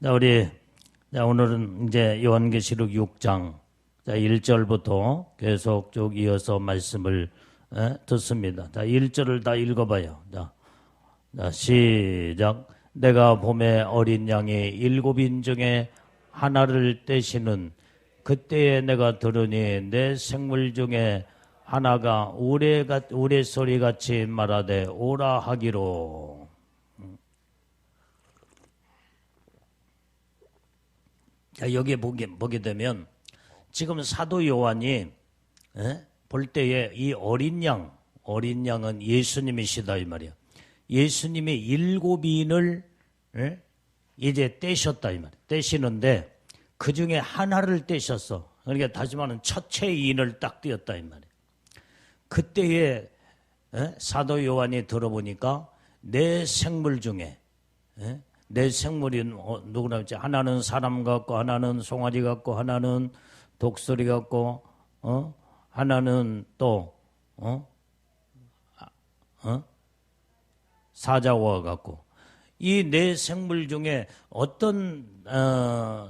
오늘은 이제 요한계시록 6장 1절부터 계속 쭉 이어서 말씀을 듣습니다. 1절을 다 읽어봐요. 시작. 내가 봄에 어린 양의 7인 중에 하나를 떼시는 그때에 내가 들으니 내 생물 중에 하나가 우레소리같이 말하되 오라 하기로. 여기에 보게 되면 지금 사도 요한이 볼 때에 이 어린 양은 예수님이시다 이 말이야. 예수님이 7인을 이제 떼셨다 이 말이야. 떼시는데 그 중에 하나를 떼셨어. 그러니까 다시 말하면 첫째 인을 딱 떼었다 이 말이야. 그때에 사도 요한이 들어보니까 내 생물 중에 내 생물이 누구나 했지? 하나는 사람 같고 하나는 송아지 같고 하나는 독수리 같고 하나는 또 사자와 같고 이 네 생물 중에 어떤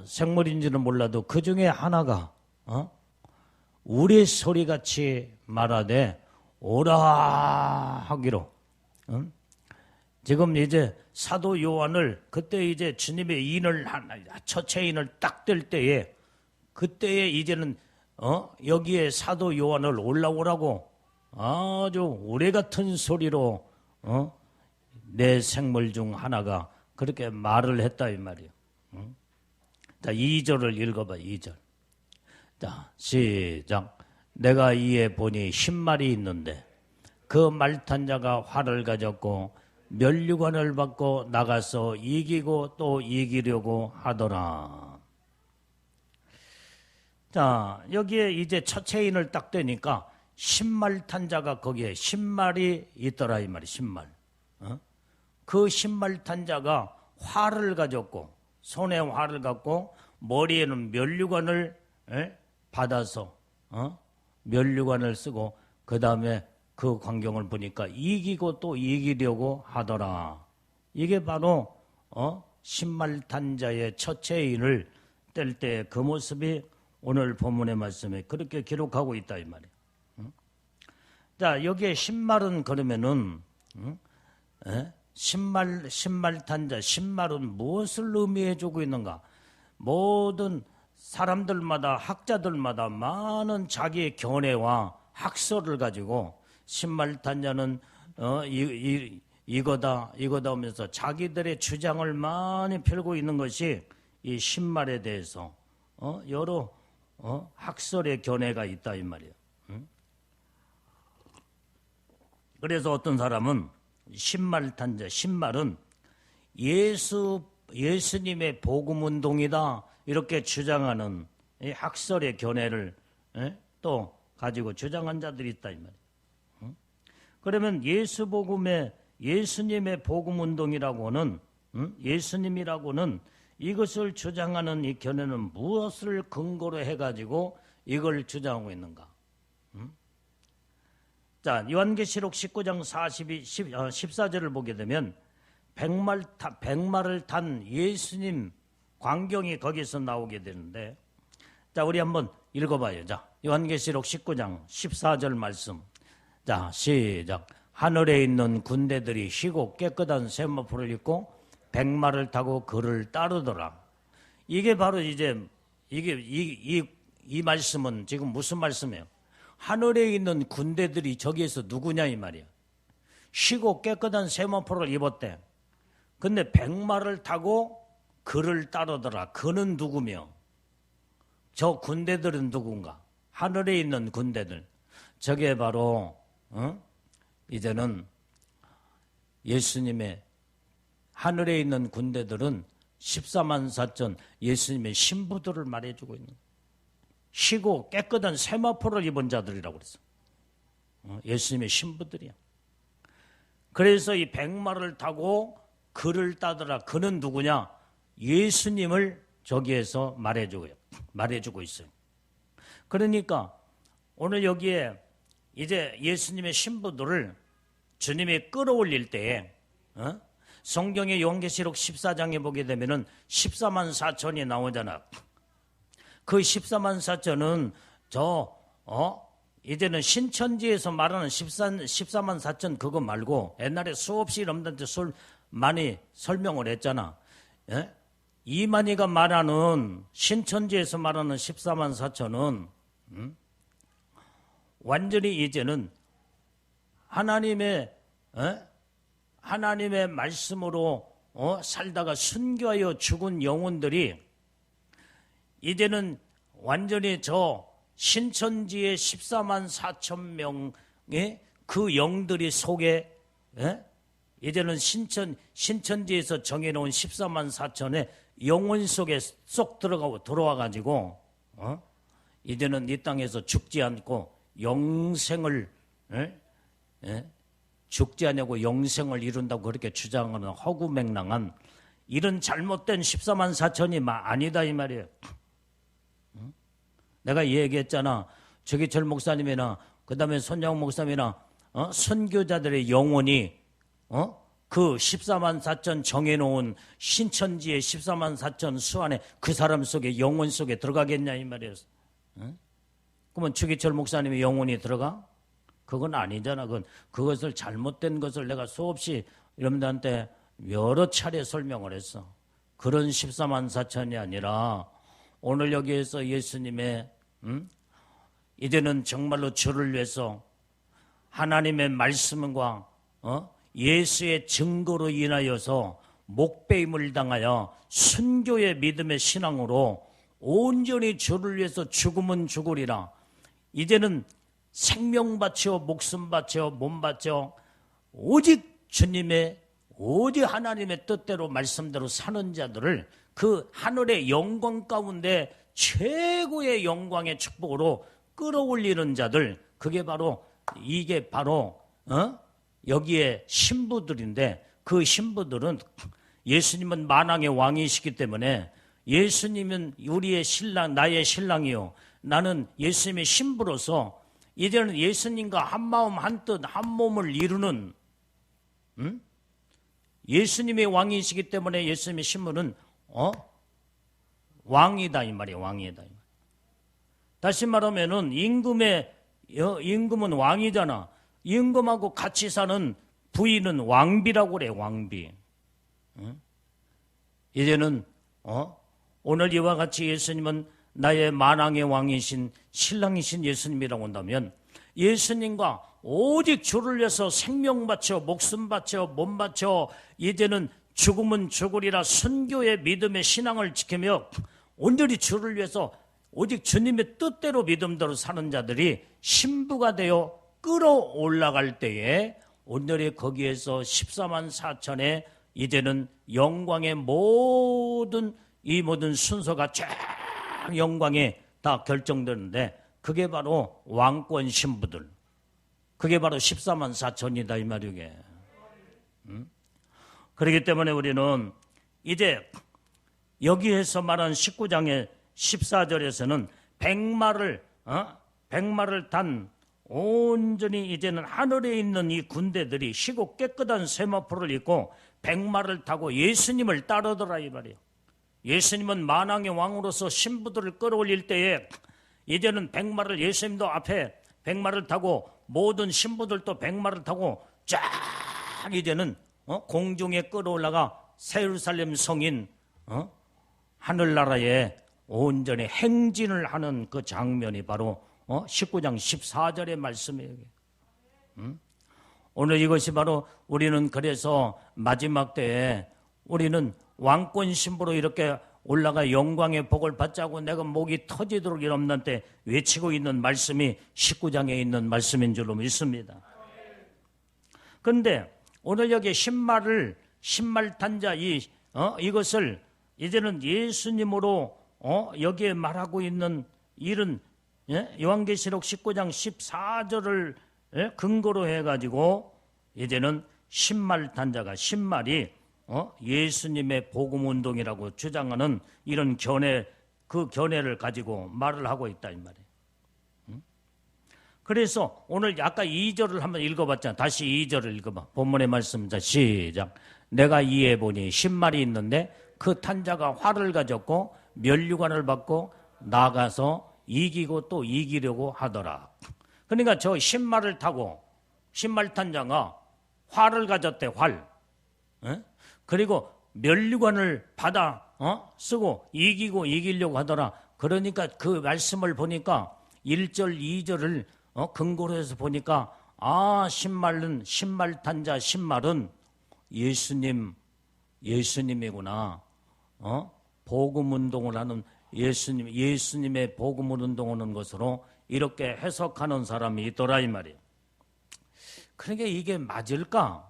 생물인지는 몰라도 그 중에 하나가 우레소리같이 말하되 오라 하기로. 지금 이제 사도 요한을 그때 이제 주님의 인을 첫째 인을 딱 뗄 때에 그때에 이제는 여기에 사도 요한을 올라오라고 아주 우레 같은 소리로 내 생물 중 하나가 그렇게 말을 했다 이 말이에요. 자, 2절을 읽어봐. 2절. 자, 시작. 내가 이에 보니 10마리 있는데 그 말탄 자가 활을 가졌고 면류관을 받고 나가서 이기고 또 이기려고 하더라. 자, 여기에 이제 첫째인을 딱 떼니까 10말 자가 거기에 10마리 있더라 이 말이 10말. 그 10말 자가 활을 가졌고 손에 활을 갖고 머리에는 면류관을 받아서 면류관을 쓰고 그 다음에 그 광경을 보니까 이기고 또 이기려고 하더라. 이게 바로 10말 자의 첫째인을 뗄 때 그 모습이 오늘 본문의 말씀에 그렇게 기록하고 있다 이 말이에요. 자, 여기에 10말은 그러면은 10말 자, 10말은 무엇을 의미해 주고 있는가? 모든 사람들마다 학자들마다 많은 자기의 견해와 학설을 가지고 10말 자는 이거다 하면서 자기들의 주장을 많이 펴고 있는 것이 이 10말에 대해서 여러 학설의 견해가 있다 이 말이에요. 그래서 어떤 사람은 10말 자, 10말은 예수님의 복음운동이다 이렇게 주장하는 이 학설의 견해를 또 가지고 주장한 자들이 있다 이 말이에요. 그러면 예수님의 복음운동이라고는 예수님이라고는 이것을 주장하는 이 견해는 무엇을 근거로 해가지고 이걸 주장하고 있는가? 자, 요한계시록 19장 14절을 보게 되면 백마를 탄 예수님 광경이 거기서 나오게 되는데, 자, 우리 한번 읽어봐요. 자, 요한계시록 19장 14절 말씀. 자, 시작. 하늘에 있는 군대들이 희고 깨끗한 세마포를 입고 백마를 타고 그를 따르더라. 이게 바로 이제 이 말씀은 지금 무슨 말씀이에요? 하늘에 있는 군대들이 저기에서 누구냐 이 말이야. 쉬고 깨끗한 세마포를 입었대. 근데 백마를 타고 그를 따르더라. 그는 누구며? 저 군대들은 누군가? 하늘에 있는 군대들. 저게 바로 이제는 예수님의 하늘에 있는 군대들은 14만 4천 예수님의 신부들을 말해주고 있는 거예요. 쉬고 깨끗한 세마포를 입은 자들이라고 그랬어. 예수님의 신부들이야. 그래서 이 백마를 타고 그를 따더라. 그는 누구냐? 예수님을 저기에서 말해주고 있어요. 그러니까 오늘 여기에 이제 예수님의 신부들을 주님이 끌어올릴 때에 성경의 요한계시록 14장에 보게 되면은 14만 4천이 나오잖아. 그 14만 4천은 이제는 신천지에서 말하는 14만 4천 그거 말고 옛날에 수없이 여러분들한테 많이 설명을 했잖아. 예? 이만희가 말하는 신천지에서 말하는 14만 4천은 완전히 이제는 하나님의 말씀으로 살다가 순교하여 죽은 영혼들이 이제는 완전히 저 신천지의 14만 4천 명의 그 영들이 속에 이제는 신천지에서 정해놓은 14만 4천의 영혼 속에 쏙 들어와 가지고 이제는 이 땅에서 죽지 않고 영생을 죽지 않고 영생을 이룬다고 그렇게 주장하는 허구맹랑한 이런 잘못된 14만 4천이 아니다 이 말이에요. 내가 얘기했잖아. 최기철 목사님이나 그다음에 손양 목사님이나 선교자들의 영혼이 그 14만 4천 정해놓은 신천지의 14만 4천 수 안에 그 사람 속에 영혼 속에 들어가겠냐 이 말이에요. 그러면 최기철 목사님의 영혼이 들어가? 그건 아니잖아. 그것을 잘못된 것을 내가 수없이 여러분들한테 여러 차례 설명을 했어. 그런 14만 4천이 아니라 오늘 여기에서 예수님의 이제는 정말로 주를 위해서 하나님의 말씀과 예수의 증거로 인하여서 목배임을 당하여 순교의 믿음의 신앙으로 온전히 주를 위해서 죽으면 죽으리라. 이제는 생명 바쳐 목숨 바쳐 몸 바쳐 오직 주님의 오직 하나님의 뜻대로 말씀대로 사는 자들을 그 하늘의 영광 가운데 최고의 영광의 축복으로 끌어올리는 자들, 이게 바로 여기에 신부들인데, 그 신부들은 예수님은 만왕의 왕이시기 때문에 예수님은 우리의 신랑, 나의 신랑이요, 나는 예수님의 신부로서 이제는 예수님과 한 마음 한 뜻 한 몸을 이루는 예수님의 왕이시기 때문에 예수님의 신부는 왕이다 이 말이에요. 왕이다. 다시 말하면은 임금은 왕이잖아. 임금하고 같이 사는 부인은 왕비라고 그래. 왕비. 이제는 오늘 이와 같이 예수님은 나의 만왕의 왕이신 신랑이신 예수님이라고 한다면 예수님과 오직 주를 위해서 생명 바쳐 목숨 바쳐 몸 바쳐 이제는 죽으면 죽으리라 순교의 믿음의 신앙을 지키며 온전히 주를 위해서 오직 주님의 뜻대로 믿음대로 사는 자들이 신부가 되어 끌어올라갈 때에 온전히 거기에서 14만 4천의 이제는 영광의 모든 순서가 쫙 영광에 다 결정되는데 그게 바로 왕권 신부들, 그게 바로 14만 4천이다 이 말이게. 그렇기 때문에 우리는 이제 여기에서 말한 19장의 14절에서는 백마를 단 온전히 이제는 하늘에 있는 이 군대들이 희고 깨끗한 세마포를 입고 백마를 타고 예수님을 따르더라 이 말이에요. 예수님은 만왕의 왕으로서 신부들을 끌어올릴 때에 이제는 백마를 예수님도 앞에 백마를 타고 모든 신부들도 백마를 타고 쫙 이제는 공중에 끌어올라가 새 예루살렘 성인 하늘나라에 온전히 행진을 하는 그 장면이 바로 19장 14절의 말씀이에요. 오늘 이것이 바로 우리는 그래서 마지막 때에 우리는 왕권 신부로 이렇게 올라가 영광의 복을 받자고 내가 목이 터지도록 여러분한테 외치고 있는 말씀이 19장에 있는 말씀인 줄로 믿습니다. 그런데 오늘 여기 신말 탄자 이것을 이제는 예수님으로 여기에 말하고 있는 일은 요한계시록 19장 14절을 근거로 해가지고 이제는 신말 탄자가 신말이 예수님의 복음운동이라고 주장하는 이런 그 견해를 가지고 말을 하고 있다 이 말이에요. 그래서 오늘 아까 2절을 한번 읽어봤잖아. 다시 2절을 읽어봐. 본문의 말씀. 자, 시작. 내가 이해해보니 신말이 있는데 그 탄자가 활을 가졌고 면류관을 받고 나가서 이기고 또 이기려고 하더라. 그러니까 저 신말을 타고 신말 탄자가 활을 가졌대, 활. 그리고 면류관을 받아 쓰고 이기고 이기려고 하더라. 그러니까 그 말씀을 보니까 1절 2절을 근거로 해서 보니까 신말은 신말 탄자 신말은 예수님이구나. 복음 운동을 하는 예수님의 복음 운동을 하는 것으로 이렇게 해석하는 사람이 있더라 이 말이에요. 그러니까 이게 맞을까?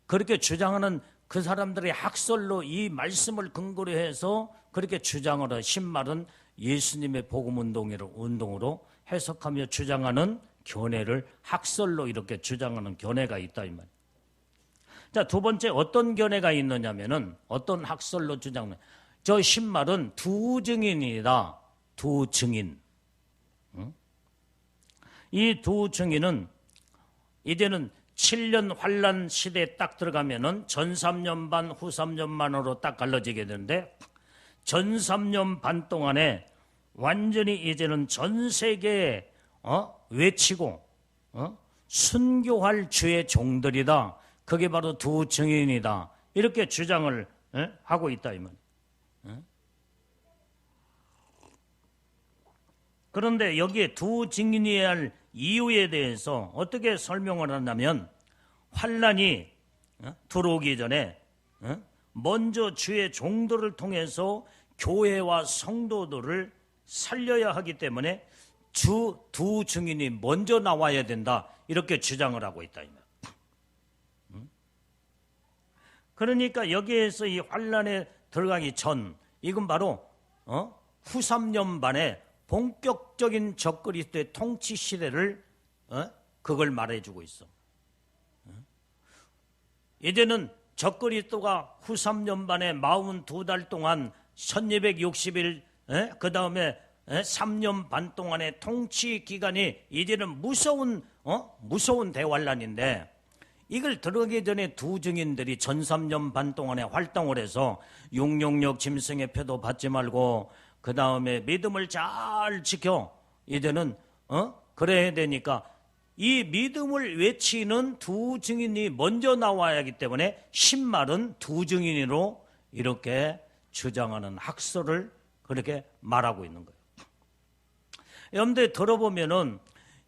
그렇게 주장하는 그 사람들의 학설로 이 말씀을 근거로 해서 그렇게 주장을 해. 신말은 예수님의 복음 운동으로 해석하며 주장하는 견해를 학설로 이렇게 주장하는 견해가 있다 이 말이에요. 자, 두 번째 어떤 견해가 있느냐면은 어떤 학설로 주장하는 저 신말은 두 증인이다. 두 증인. 이 두 증인은 이제는 7년 환란 시대에 딱 들어가면은 전 3년 반, 후 3년 반으로 딱 갈라지게 되는데 전 3년 반 동안에 완전히 이제는 전 세계에 외치고 순교할 주의 종들이다. 그게 바로 두 증인이다. 이렇게 주장을 하고 있다 이 말. 그런데 여기에 두 증인이어야 할 이유에 대해서 어떻게 설명을 하냐면 환란이 들어오기 전에 먼저 주의 종들을 통해서 교회와 성도들을 살려야 하기 때문에 두 증인이 먼저 나와야 된다. 이렇게 주장을 하고 있다. 그러니까 여기에서 이 환란에 들어가기 전 이건 바로 후 3년 반에 본격적인 적그리스도의 통치 시대를 그걸 말해주고 있어. 이제는 적그리스도가 후 3년 반에 42달 동안 1260일 그 다음에 3년 반 동안의 통치 기간이 이제는 무서운 대환란인데 이걸 들어가기 전에 두 증인들이 전 3년 반 동안에 활동을 해서 666 짐승의 표도 받지 말고 그 다음에 믿음을 잘 지켜 이제는 그래야 되니까 이 믿음을 외치는 두 증인이 먼저 나와야 하기 때문에 신말은 두 증인으로 이렇게 주장하는 학설을 그렇게 말하고 있는 거예요. 여러분들 들어보면은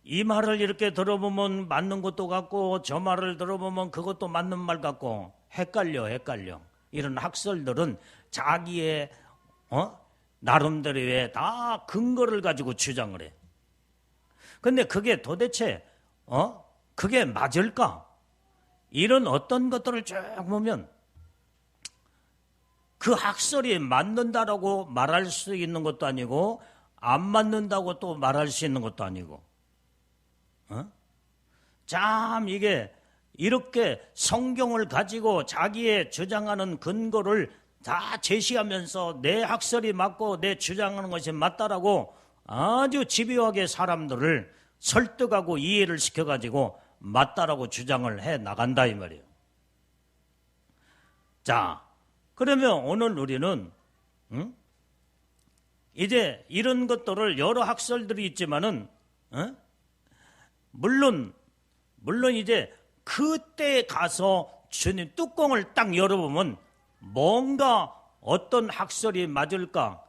이 말을 이렇게 들어보면 맞는 것도 같고 저 말을 들어보면 그것도 맞는 말 같고 헷갈려. 이런 학설들은 자기의 나름대로의 다 근거를 가지고 주장을 해. 근데 그게 도대체 그게 맞을까? 이런 어떤 것들을 쭉 보면 그 학설이 맞는다라고 말할 수 있는 것도 아니고 안 맞는다고 또 말할 수 있는 것도 아니고 참 이게 이렇게 성경을 가지고 자기의 주장하는 근거를 다 제시하면서 내 학설이 맞고 내 주장하는 것이 맞다라고 아주 집요하게 사람들을 설득하고 이해를 시켜가지고 맞다라고 주장을 해 나간다 이 말이에요. 자, 그러면 오늘 우리는 이제 이런 것들을 여러 학설들이 있지만은 물론 이제 그때 가서 주님 뚜껑을 딱 열어보면 뭔가 어떤 학설이 맞을까?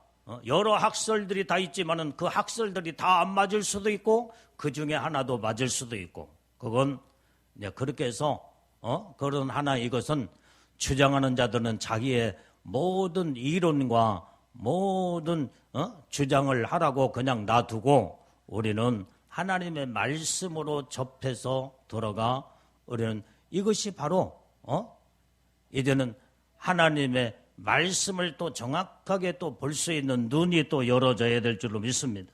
여러 학설들이 다 있지만은 그 학설들이 다 안 맞을 수도 있고 그 중에 하나도 맞을 수도 있고 그건 이제 그렇게 해서 그런 하나 이것은 주장하는 자들은 자기의 모든 이론과 모든 주장을 하라고 그냥 놔두고 우리는 하나님의 말씀으로 접해서 들어가 우리는 이것이 바로 이제는 하나님의 말씀을 또 정확하게 또 볼 수 있는 눈이 또 열어져야 될 줄로 믿습니다.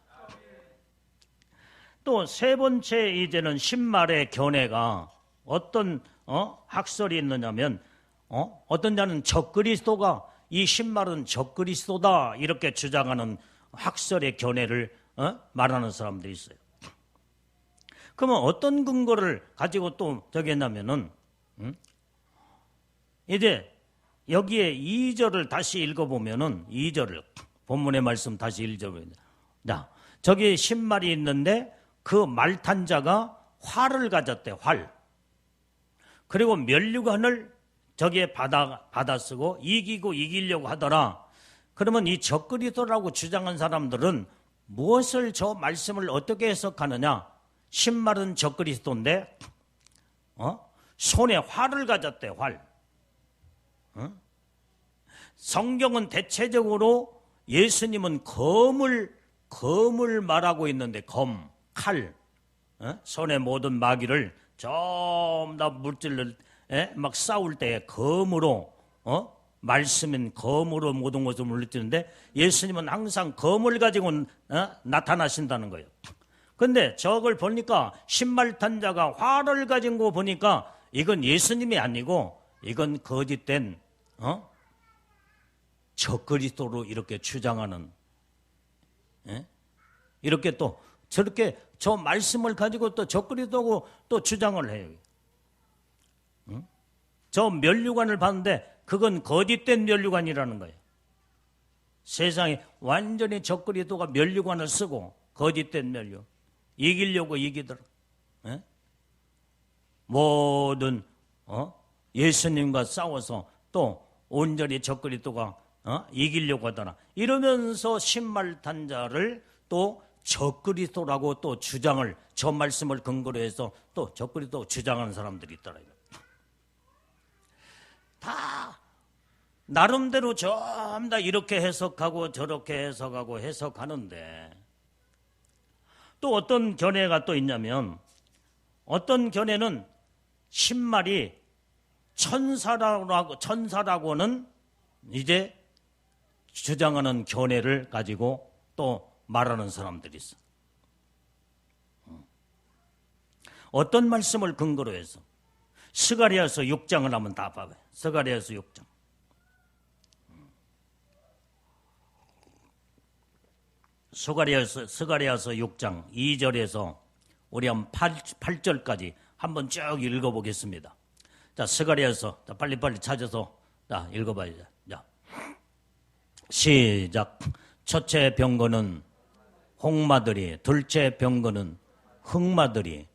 또 세 번째 이제는 신말의 견해가 어떤 학설이 있느냐면 어떤 자는 적그리스도가 이 신말은 적그리스도다 이렇게 주장하는 학설의 견해를 말하는 사람들이 있어요. 그러면 어떤 근거를 가지고 또 저기 했냐면은 이제 여기에 2절을 다시 읽어보면은 2절을 본문의 말씀 다시 읽어보면 자, 저기 신말이 있는데 그 말 탄 자가 활을 가졌대. 활. 그리고 면류관을 저기에 받아 쓰고 이기고 이기려고 하더라. 그러면 이 적그리스도라고 주장한 사람들은 무엇을 저 말씀을 어떻게 해석하느냐? 신말은 적그리스도인데 손에 활을 가졌대. 활. 성경은 대체적으로 예수님은 검을 말하고 있는데 칼. 손에 모든 마귀를 전부 다 물질을 막 싸울 때에 검으로 말씀인 검으로 모든 것을 물리치는데 예수님은 항상 검을 가지고 나타나신다는 거예요. 근데 저걸 보니까 신말 탄 자가 활을 가진 거 보니까 이건 예수님이 아니고 이건 거짓된 적그리스도로 이렇게 주장하는 이렇게 또 저렇게 저 말씀을 가지고 또 적그리스도고 또 주장을 해요. 저 면류관을 봤는데 그건 거짓된 면류관이라는 거예요. 세상에 완전히 적그리스도가 면류관을 쓰고 거짓된 면류 이기려고 이기더라. 모든 예수님과 싸워서 또 온전히 적그리스도가 이기려고 하더라. 이러면서 신말 탄 자를 또 적그리스도라고 또 주장을 저 말씀을 근거로 해서 또 적그리스도 주장하는 사람들이 있더라고요. 다 나름대로 전부 다 이렇게 해석하고 저렇게 해석하고 해석하는데 또 어떤 견해가 또 있냐면 어떤 견해는 신말이 천사라고는 이제 주장하는 견해를 가지고 또 말하는 사람들이 있어. 어떤 말씀을 근거로 해서 스가랴서 6장을 한번 다 봐봐요. 스가랴서 6장. 스가랴서 6장 2절에서 우리 한 8절까지 한번 쭉 읽어보겠습니다. 자, 스가랴서 빨리빨리 찾아서 자, 읽어봐요. 자, 시작. 첫째 병거는 홍마들이, 둘째 병거는 흑마들이,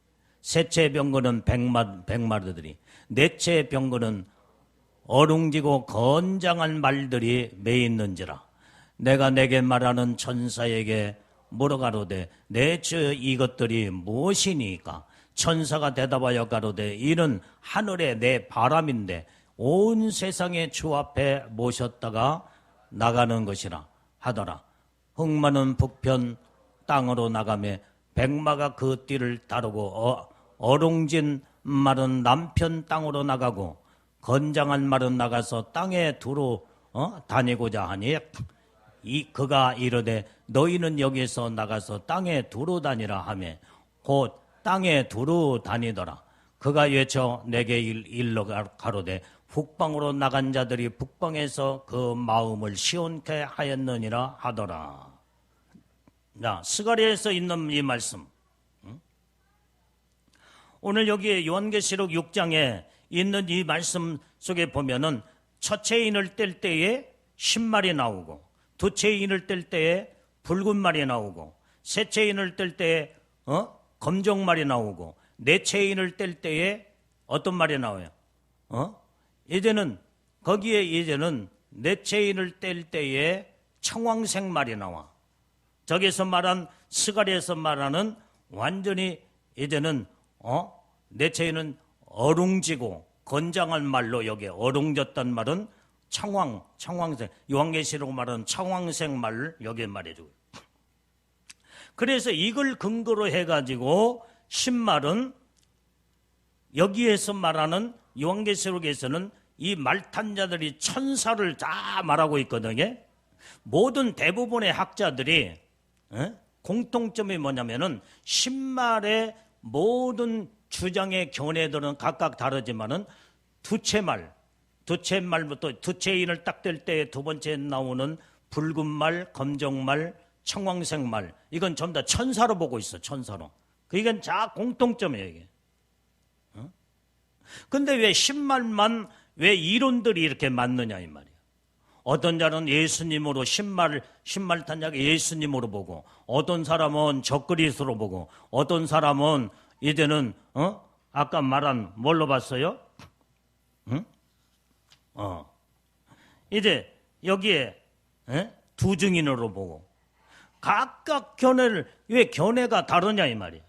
셋째 병거는 백마들이, 넷째 병거는 어룽지고 건장한 말들이 매있는지라. 내가 내게 말하는 천사에게 물어가로되 내 주 이것들이 무엇이니까? 천사가 대답하여 가로되 이는 하늘의 내 바람인데 온 세상의 주 앞에 모셨다가 나가는 것이라 하더라. 흑마는 북편 땅으로 나가며 백마가 그 띠를 따르고 어룽진 말은 남편 땅으로 나가고 건장한 말은 나가서 땅에 두루 다니고자 하니 그가 이르되 너희는 여기서 나가서 땅에 두루 다니라 하며 곧 땅에 두루 다니더라. 그가 외쳐 내게 일러 가로되 북방으로 나간 자들이 북방에서 그 마음을 시온케 하였느니라 하더라. 자, 스가랴에서 있는 이 말씀. 오늘 여기 요한계시록 6장에 있는 이 말씀 속에 보면은 첫째 인을 뗄 때에 신말이 나오고 두째 인을 뗄 때에 붉은 말이 나오고 셋째 인을 뗄 때에 검정말이 나오고 넷째 인을 뗄 때에 어떤 말이 나와요? 이제는 거기에 이제는 넷째 인을 뗄 때에 청황색 말이 나와. 저기서 말한 스가랴에서 말하는 완전히 이제는 넷째 인은 어룽지고 건장한 말로 여기에 어룽졌단 말은 청황색 요한계시록 말하는 청황색 말을 여기에 말해주고. 그래서 이걸 근거로 해가지고 신말은 여기에서 말하는 요한계시록에서는 이 말탄 자들이 천사를 다 말하고 있거든요. 모든 대부분의 학자들이 공통점이 뭐냐면은 신말의 모든 주장의 견해들은 각각 다르지만은 두째 말부터 두째 인을 딱 뗄 때 두 번째 나오는 붉은 말, 검정 말, 청황색 말, 이건 전부 다 천사로 보고 있어. 천사로. 그러니까 다 공통점이에요. 이게. 근데 왜 신말만 왜 이론들이 이렇게 맞느냐 이 말이에요. 어떤 자는 예수님으로 신말 탄자가 예수님으로 보고, 어떤 사람은 적그리스도로 보고, 어떤 사람은 이제는 아까 말한 뭘로 봤어요? 이제 여기에 두 증인으로 보고, 각각 견해를 왜 견해가 다르냐 이 말이에요.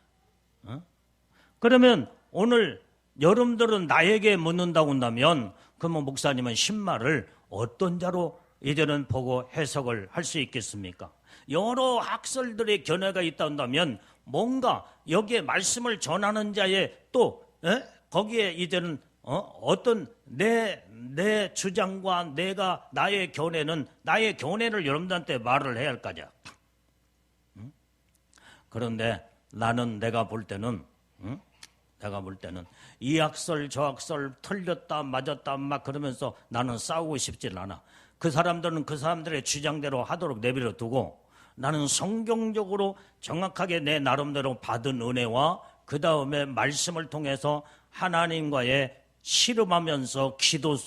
그러면 오늘 여러분들은 나에게 묻는다고 한다면, 그러면 목사님은 신말을 어떤 자로 이제는 보고 해석을 할 수 있겠습니까? 여러 학설들의 견해가 있다 한다면 뭔가 여기에 말씀을 전하는 자의 또 거기에 이제는 어떤 내 주장과 나의 견해를 여러분들한테 말을 해야 할 거냐. 그런데 나는 내가 볼 때는 이 학설 저 학설 틀렸다 맞았다 막 그러면서 나는 싸우고 싶질 않아. 그 사람들은 그 사람들의 주장대로 하도록 내버려 두고, 나는 성경적으로 정확하게 내 나름대로 받은 은혜와 그 다음에 말씀을 통해서 하나님과의 씨름하면서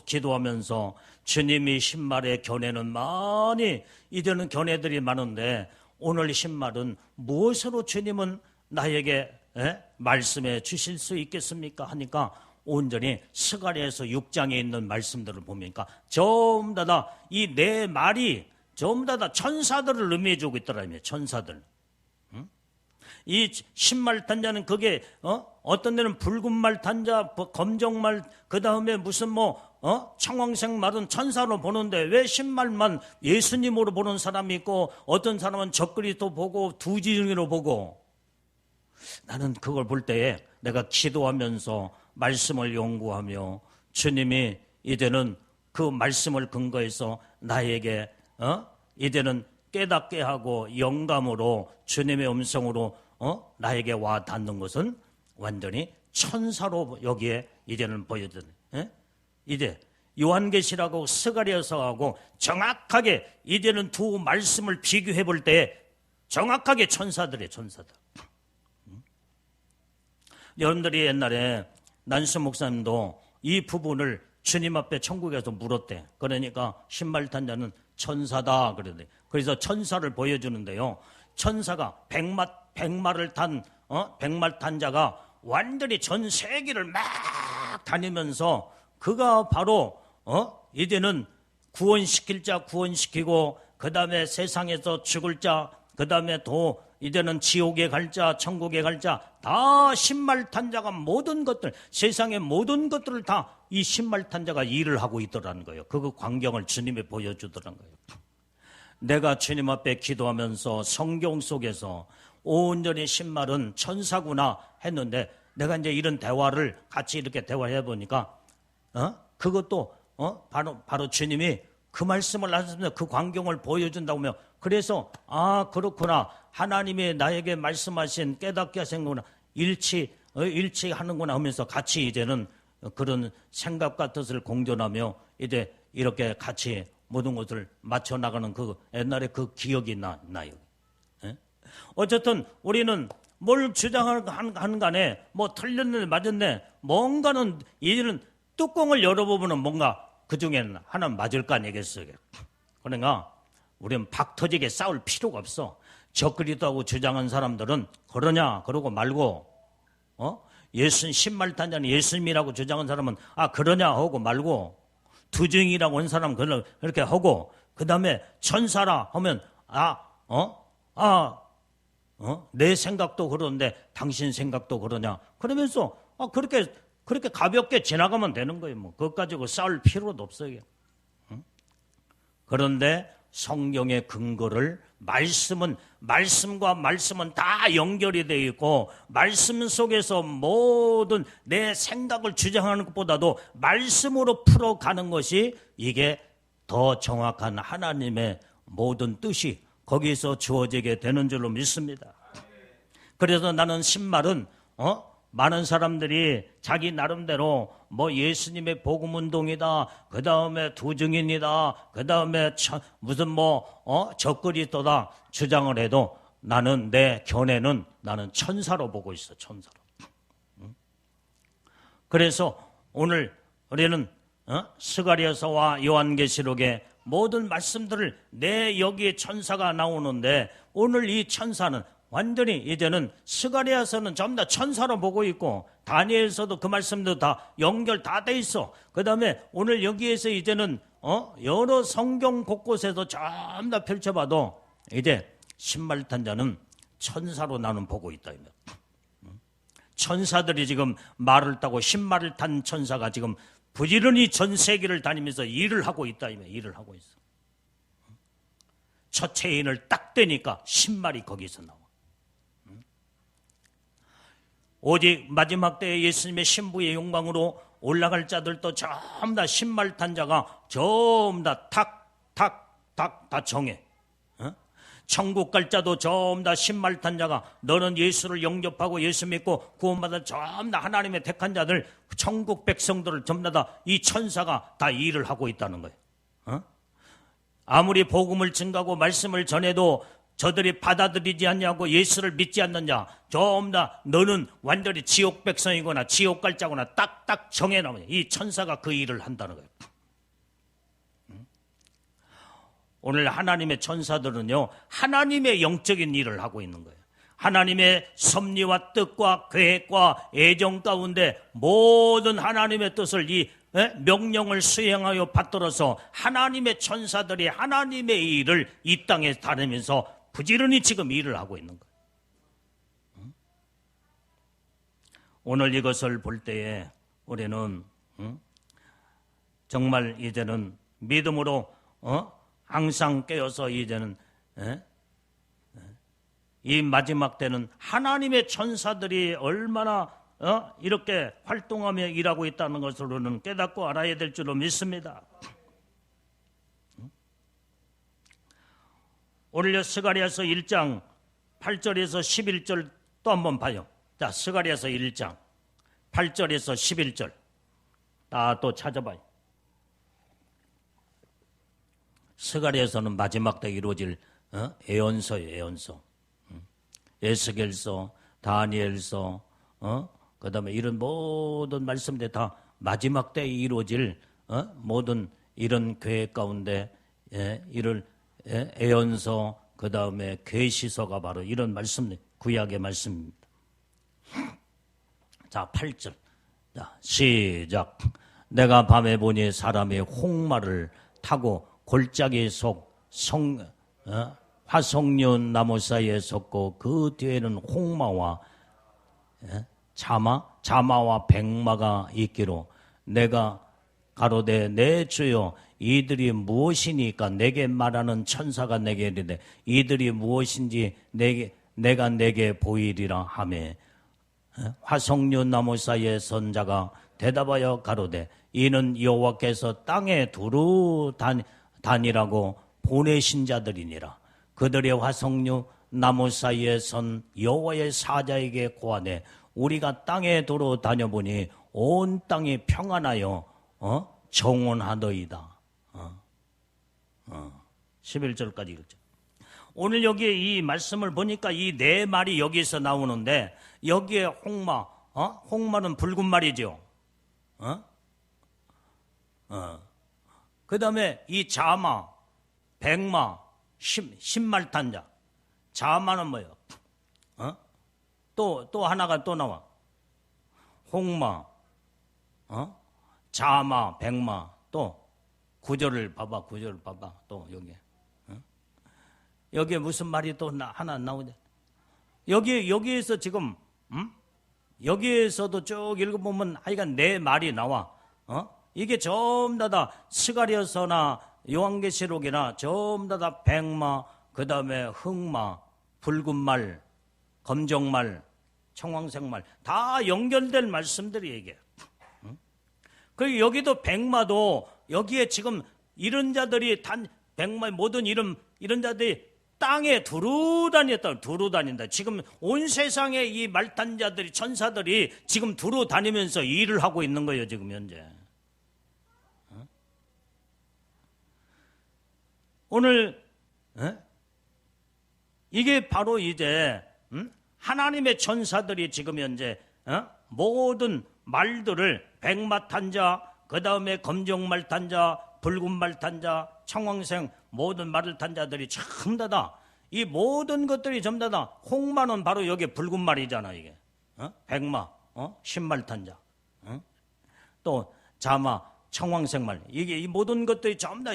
기도하면서 주님이 신말의 견해는 많이 이제는 견해들이 많은데, 오늘 신말은 무엇으로 주님은 나에게 말씀해 주실 수 있겠습니까? 하니까 온전히 스가랴에서 6장에 있는 말씀들을 보니까 전부 다 이 내 말이 전부 다 천사들을 의미해 주고 있더라고요. 천사들. 이 신말탄자는 그게 어떤 데는 붉은 말탄자, 검정말, 그 다음에 무슨 청황색 말은 천사로 보는데 왜 신말만 예수님으로 보는 사람이 있고 어떤 사람은 적그리스도 보고 두지중이로 보고, 나는 그걸 볼 때에 내가 기도하면서 말씀을 연구하며 주님이 이제는 그 말씀을 근거해서 나에게 이제는 깨닫게 하고 영감으로 주님의 음성으로 나에게 와 닿는 것은 완전히 천사로 여기에 이제는 보여주는. 이제 요한계시라고 스가랴서하고 정확하게 이제는 두 말씀을 비교해 볼 때 정확하게 천사들이에요. 천사들. 여러분들이 옛날에 난수 목사님도 이 부분을 주님 앞에 천국에서 물었대. 그러니까 신말탄자는 천사다 그러대. 그래서 천사를 보여주는데요. 천사가 백마를 탄 백말탄자가 완전히 전 세계를 막 다니면서 그가 바로 이제는 구원시킬 자 구원시키고, 그 다음에 세상에서 죽을 자, 그 다음에 또 이제는 지옥에 갈 자, 천국에 갈 자, 다 신말탄자가 모든 것들, 세상의 모든 것들을 다 이 신말탄자가 일을 하고 있더라는 거예요. 그 광경을 주님이 보여주더라는 거예요. 내가 주님 앞에 기도하면서 성경 속에서 온전히 신말은 천사구나 했는데, 내가 이제 이런 대화를 같이 이렇게 대화해 보니까 그것도 바로 주님이 그 말씀을 하셨으면 그 광경을 보여준다고 하면, 그래서 그렇구나, 하나님이 나에게 말씀하신 깨닫게 하신구나, 일치하는구나 하면서 같이 이제는 그런 생각과 뜻을 공존하며 이제 이렇게 같이 모든 것을 맞춰 나가는 그 옛날에 그 기억이 나요. 어쨌든 우리는 뭘 주장하는 간에 틀렸네 맞았네, 뭔가는 이제는 뚜껑을 열어보면 뭔가 그 중에는 하나 맞을 거 아니겠어요. 그러니까 우리는 박 터지게 싸울 필요가 없어. 적그리스도하고 주장한 사람들은 그러냐 그러고 말고, 신말탄자는 예수님이라고 주장한 사람은 그러냐 하고 말고, 두증이라고 한 사람은 그렇게 하고, 그 다음에 천사라 하면 내 생각도 그러는데 당신 생각도 그러냐 그러면서 그렇게 가볍게 지나가면 되는 거예요. 그것 가지고 싸울 필요도 없어요. 그런데 성경의 근거를 말씀과 말씀은 다 연결이 되어 있고, 말씀 속에서 모든 내 생각을 주장하는 것보다도 말씀으로 풀어가는 것이 이게 더 정확한 하나님의 모든 뜻이 거기서 주어지게 되는 줄로 믿습니다. 그래서 나는 신말은 많은 사람들이 자기 나름대로 예수님의 복음운동이다, 그 다음에 두증인이다, 그 다음에 무슨 적그리스도다 주장을 해도, 나는 내 견해는 나는 천사로 보고 있어. 천사로. 그래서 오늘 우리는 스가랴서와 요한계시록의 모든 말씀들을 내 여기에 천사가 나오는데 오늘 이 천사는 완전히 이제는 스가랴서는 전부 다 천사로 보고 있고 다니엘서도 그 말씀도 다 연결 다 돼 있어. 그 다음에 오늘 여기에서 이제는 여러 성경 곳곳에서 전부 다 펼쳐봐도 이제 신발탄 자는 천사로 나는 보고 있다. 천사들이 지금 말을 타고 신발을 탄 천사가 지금 부지런히 전 세계를 다니면서 일을 하고 있다. 일을 하고 있어. 첫 체인을 딱 떼니까 신발이 거기서 나와. 오직 마지막 때에 예수님의 신부의 영광으로 올라갈 자들도 전부 다 신발 탄 자가 전부 다 탁 다 정해. 천국 갈 자도 전부 다 신발 탄 자가 너는 예수를 영접하고 예수 믿고 구원받아 전부 다 하나님의 택한 자들 천국 백성들을 전부 다 이 천사가 다 일을 하고 있다는 거예요. 아무리 복음을 증가하고 말씀을 전해도 저들이 받아들이지 않냐고 예수를 믿지 않느냐 전부 다 너는 완전히 지옥 백성이거나 지옥 갈 자거나 딱딱 정해놓으면 이 천사가 그 일을 한다는 거예요. 오늘 하나님의 천사들은요 하나님의 영적인 일을 하고 있는 거예요. 하나님의 섭리와 뜻과 계획과 애정 가운데 모든 하나님의 뜻을 이 명령을 수행하여 받들어서 하나님의 천사들이 하나님의 일을 이 땅에 다니면서 부지런히 지금 일을 하고 있는 거예요. 오늘 이것을 볼 때에 우리는 정말 이제는 믿음으로 항상 깨어서 이제는 이 마지막 때는 하나님의 천사들이 얼마나 이렇게 활동하며 일하고 있다는 것으로는 깨닫고 알아야 될 줄로 믿습니다. 오늘 스가랴서 1장 8절에서 11절 또 한번 봐요. 자, 스가랴서 1장 8절에서 11절 다 또 찾아봐요. 스가랴서는 마지막 때 이루어질 예언서예요. 예언서. 에스겔서, 다니엘서, 그 다음에 이런 모든 말씀들 다 마지막 때 이루어질 모든 이런 계획 가운데 이를 예언서, 그 다음에 계시서가 바로 이런 말씀, 구약의 말씀입니다. 자, 8절. 자, 시작. 내가 밤에 보니 사람이 홍마를 타고 골짜기 속 화석류 나무 사이에 섰고 그 뒤에는 홍마와 자마와 백마가 있기로 내가 가로되 내 주여 이들이 무엇이니까 내게 말하는 천사가 내게 이르되 이들이 무엇인지 내가 내게 보이리라 하며 화석류 나무 사이에 선 자가 대답하여 가로되 이는 여호와께서 땅에 두루 다니라고 보내신 자들이니라. 그들의 화석류 나무 사이에 선 여호와의 사자에게 고하되 우리가 땅에 두루 다녀보니 온 땅이 평안하여 정원하더이다. 11절까지 읽죠. 오늘 여기에 이 말씀을 보니까 이 네 말이 여기서 나오는데 여기에 홍마는 붉은 말이죠. 그 다음에 이 자마, 백마, 신말탄자. 자마는 뭐예요? 또 하나가 또 나와. 홍마, 자마, 백마, 또 구절을 봐봐. 또 여기에 무슨 말이 또 하나 나오냐? 여기에서 지금 여기에서도 쭉 읽어보면 하여간 네 말이 나와. 이게 전부 다 스가랴서나 요한계시록이나 전부 다 백마, 그 다음에 흑마, 붉은 말, 검정말, 청황색말 다 연결될 말씀들이 얘기해요. 그리고 여기도 백마도 여기에 지금 이런 자들이 백마 모든 이런 자들이 땅에 두루 다닌다. 지금 온 세상에 이 말탄자들이 천사들이 지금 두루 다니면서 일을 하고 있는 거예요. 지금 현재. 오늘 이게 바로 이제 하나님의 천사들이 지금 현재 모든 말들을 백마탄자, 그 다음에 검정말탄자, 붉은말탄자, 청황색 모든 말을 탄 자들이 전부 다 이 모든 것들이 전부 다 홍마는 바로 여기 붉은 말이잖아 이게. 백마, 신말탄자, 또 자마, 청황색 말, 이게 이 모든 것들이 전부 다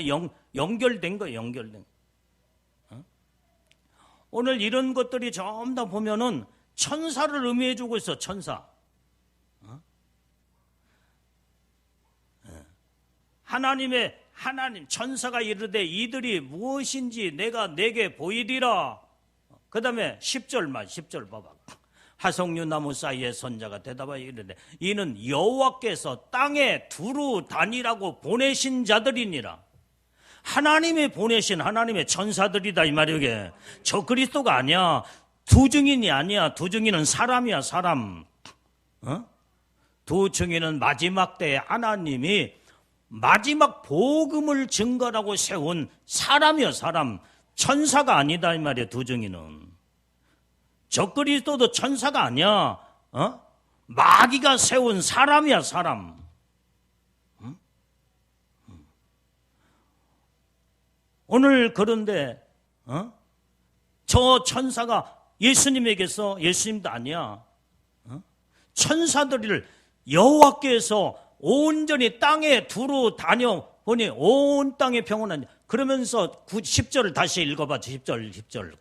연결된 거예요. 연결된. 오늘 이런 것들이 전부 다 보면은 천사를 의미해주고 있어. 천사. 하나님 천사가 이르되 이들이 무엇인지 내가 내게 보이리라. 그 다음에 10절 봐봐. 하석류 나무 사이에 선자가 대답하여 이르되 이는 여호와께서 땅에 두루 다니라고 보내신 자들이니라. 하나님이 보내신 하나님의 천사들이다 이 말이야. 이게 저 그리스도가 아니야. 두 증인이 아니야. 두 증인은 사람이야. 사람. 두 증인은 마지막 때에 하나님이 마지막 복음을 증거라고 세운 사람이야. 사람. 천사가 아니다 이 말이야. 두 증인은. 저 그리스도도 천사가 아니야. 마귀가 세운 사람이야. 사람. 오늘 그런데 저 천사가 예수님에게서, 예수님도 아니야. 천사들을 여호와께서 온전히 땅에 두루 다녀보니 온 땅에 평온하니. 그러면서 10절을 다시 읽어봐. 10절.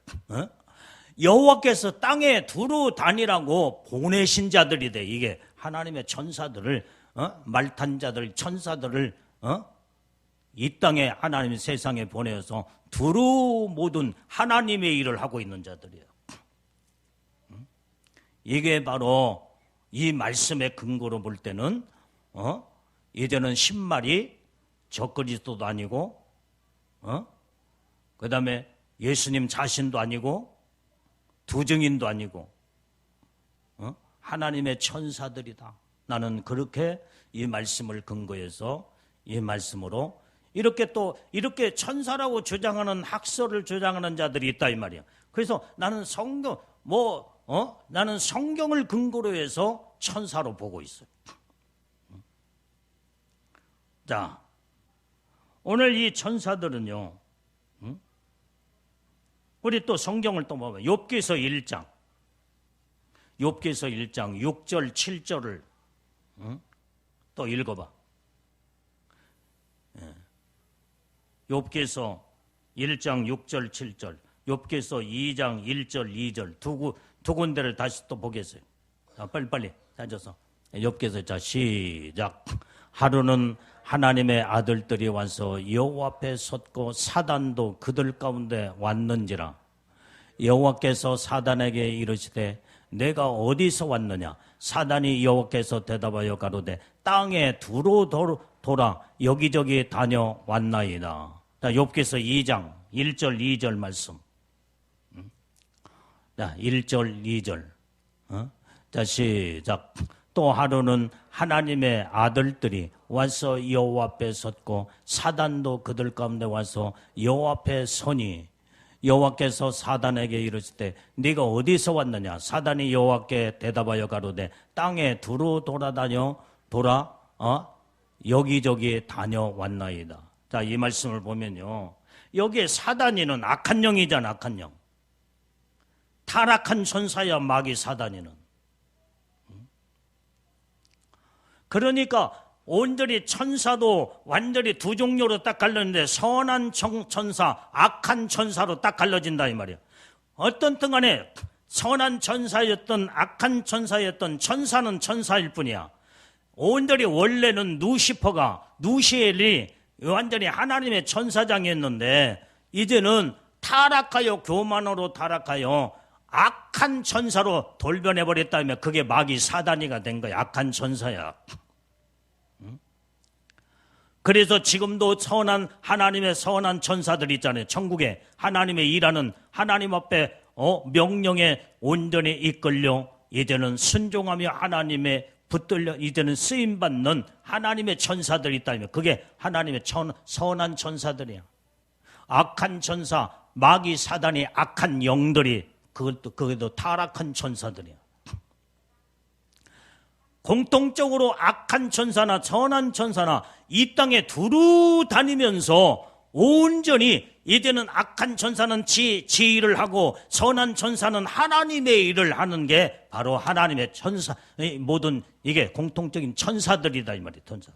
여호와께서 땅에 두루 다니라고 보내신 자들이 돼. 이게 하나님의 천사들을, 말탄 자들, 천사들을 이 땅에 하나님의 세상에 보내서 두루 모든 하나님의 일을 하고 있는 자들이에요. 이게 바로 이 말씀의 근거로 볼 때는 이제는 신말이 저 그리스도도 아니고 그 다음에 예수님 자신도 아니고 두 증인도 아니고 하나님의 천사들이다. 나는 그렇게 이 말씀을 근거해서 이 말씀으로 이렇게 천사라고 주장하는 학설을 주장하는 자들이 있다 이 말이야. 그래서 나는 나는 성경을 근거로 해서 천사로 보고 있어요. 자, 오늘 이 천사들은요, 우리 또 성경을 또 봐봐요. 욥기서 1장 6절 7절을 또 읽어봐. 욥기서 1장 6절 7절, 욥기서 2장 1절 2절 두 군데를 다시 또 보겠어요. 자, 빨리 찾아서 욥기서 자 시작. 하루는 하나님의 아들들이 와서 여호와 앞에 섰고 사단도 그들 가운데 왔는지라. 여호와께서 사단에게 이르시되 내가 어디서 왔느냐. 사단이 여호와께서 대답하여 가로되 땅에 두루 돌아 여기저기 다녀왔나이다. 자, 욥기서 2장 1절 2절 말씀. 자, 1절 2절. 자, 시작. 또 하루는 하나님의 아들들이 와서 여호와 앞에 섰고 사단도 그들 가운데 와서 여호와 앞에 서니 여호와께서 사단에게 이르시되 네가 어디서 왔느냐. 사단이 여호와께 대답하여 가로되 땅에 두루 돌아 여기저기 다녀왔나이다. 자, 이 말씀을 보면요, 여기에 사단이는 악한 영이잖아. 악한 영. 타락한 천사야. 마귀 사단이는. 그러니까 온전히 천사도 완전히 두 종류로 딱 갈렸는데 선한 천사, 악한 천사로 딱 갈라진다 이 말이야. 어떤 등간에 선한 천사였던 악한 천사였던 천사는 천사일 뿐이야. 온전히 원래는 누시엘이 완전히 하나님의 천사장이었는데 이제는 타락하여 교만으로 타락하여 악한 천사로 돌변해버렸다면 그게 마귀 사단이가 된 거야. 악한 천사야. 그래서 지금도 하나님의 선한 천사들 있잖아요. 천국에 하나님의 일하는 하나님 앞에 명령에 온전히 이끌려 이제는 순종하며 하나님의 붙들려 이제는 쓰임받는 하나님의 천사들이 있다면 그게 하나님의 선한 천사들이야. 악한 천사, 마귀 사단이 악한 영들이 그것도 타락한 천사들이야. 공통적으로 악한 천사나 선한 천사나 이 땅에 두루 다니면서 온전히 이제는 악한 천사는 지 일을 하고 선한 천사는 하나님의 일을 하는 게 바로 하나님의 천사, 모든 이게 공통적인 천사들이다 이 말이에요. 천사.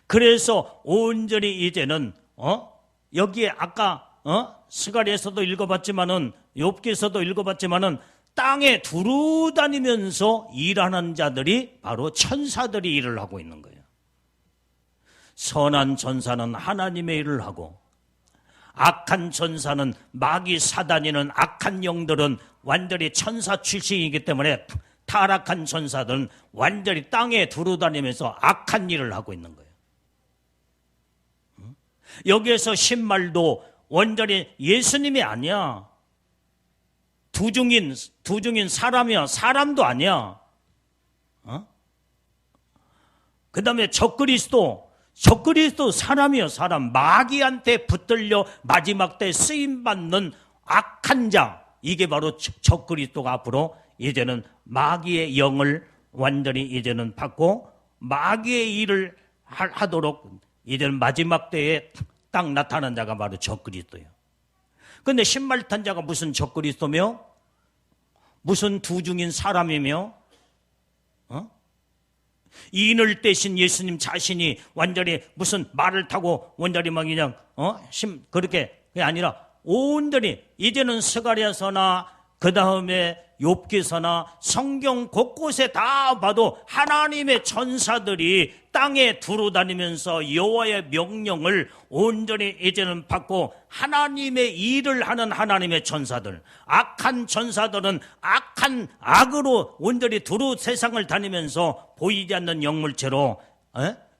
그래서 온전히 이제는 여기에 아까 스가랴에서도 읽어봤지만은 욥기에서도 읽어봤지만은 땅에 두루 다니면서 일하는 자들이 바로 천사들이 일을 하고 있는 거예요. 선한 천사는 하나님의 일을 하고 악한 천사는 마귀 사단이는 악한 영들은 완전히 천사 출신이기 때문에 타락한 천사들은 완전히 땅에 두루 다니면서 악한 일을 하고 있는 거예요. 여기에서 신말도 완전히 예수님이 아니야. 두중인 사람이야. 사람도 아니야. 그 다음에 적그리스도 사람이요. 사람. 마귀한테 붙들려 마지막 때 쓰임받는 악한 자. 이게 바로 적그리스도가 앞으로 이제는 마귀의 영을 완전히 이제는 받고 마귀의 일을 하도록 이제는 마지막 때에 딱 나타난 자가 바로 적그리스도예요. 근데 신발 탄 자가 무슨 적그리스도며 무슨 두중인 사람이며 인을 떼신 예수님 자신이 완전히 무슨 말을 타고 완전히 막 그냥 그렇게 아니라 온전히 이제는 스가랴서나 그 다음에 욥기서나 성경 곳곳에 다 봐도 하나님의 천사들이 땅에 두루 다니면서 여호와의 명령을 온전히 이제는 받고 하나님의 일을 하는 하나님의 천사들, 악한 천사들은 악으로 온전히 두루 세상을 다니면서 보이지 않는 영물체로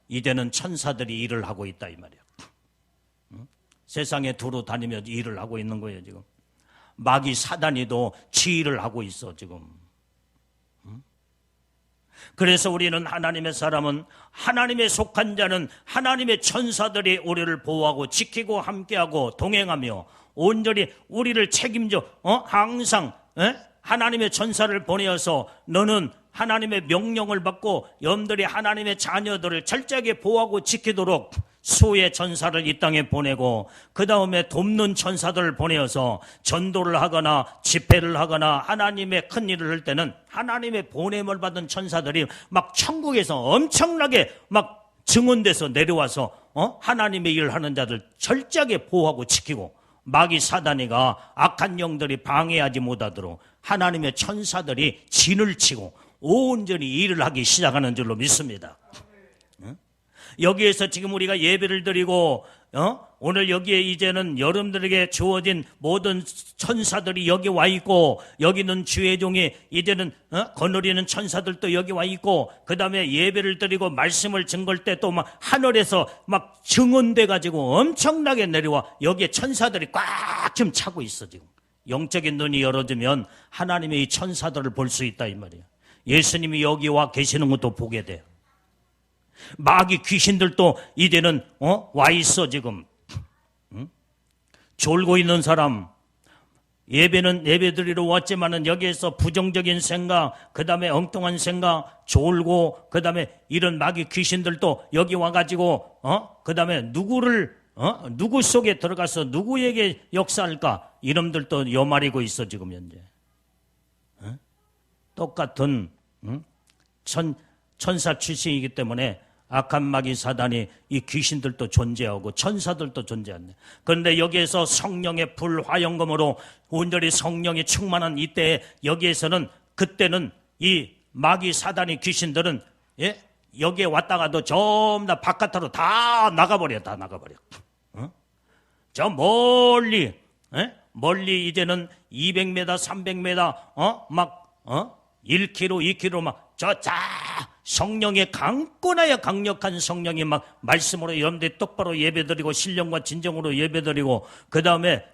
이제는 천사들이 일을 하고 있다 이 말이야. 세상에 두루 다니면서 일을 하고 있는 거예요 지금. 마귀 사단이도 지휘를 하고 있어 지금. 그래서 우리는 하나님의 사람은 하나님의 속한 자는 하나님의 천사들이 우리를 보호하고 지키고 함께하고 동행하며 온전히 우리를 책임져 항상 하나님의 천사를 보내어서 너는 하나님의 명령을 받고 여러분들이 하나님의 자녀들을 철저하게 보호하고 지키도록 수의 천사를 이 땅에 보내고 그 다음에 돕는 천사들을 보내어서 전도를 하거나 집회를 하거나 하나님의 큰 일을 할 때는 하나님의 보냄을 받은 천사들이 막 천국에서 엄청나게 막 증언돼서 내려와서 하나님의 일을 하는 자들 철저하게 보호하고 지키고 마귀 사단이가 악한 영들이 방해하지 못하도록 하나님의 천사들이 진을 치고 온전히 일을 하기 시작하는 줄로 믿습니다. 여기에서 지금 우리가 예배를 드리고 오늘 여기에 이제는 여러분들에게 주어진 모든 천사들이 여기 와 있고 여기는 주의 종이 이제는 거느리는 천사들도 여기 와 있고 그 다음에 예배를 드리고 말씀을 증거할 때 또 막 하늘에서 막 증언돼 가지고 엄청나게 내려와 여기에 천사들이 꽉 좀 차고 있어 지금. 영적인 눈이 열어지면 하나님의 이 천사들을 볼 수 있다 이 말이에요. 예수님이 여기 와 계시는 것도 보게 돼요. 마귀 귀신들도 이제는 와 있어 지금. 졸고 있는 사람 예배는 예배드리러 왔지만은 여기에서 부정적인 생각, 그 다음에 엉뚱한 생각, 졸고 그 다음에 이런 마귀 귀신들도 여기 와가지고 그 다음에 누구 속에 들어가서 누구에게 역사할까 이놈들도 여말이고 있어 지금 현재. 똑같은 천사 출신이기 때문에 악한 마귀 사단이 이 귀신들도 존재하고 천사들도 존재하네. 그런데 여기에서 성령의 불 화영검으로 온전히 성령이 충만한 이때에 여기에서는 그때는 이 마귀 사단이 귀신들은 여기에 왔다가도 전부 다 바깥으로 다 나가버려. 저 멀리 이제는 200m 300m 막 1km 2km 막 성령의 강력한 성령이 막 말씀으로 여러분들이 똑바로 예배드리고 신령과 진정으로 예배드리고 그 다음에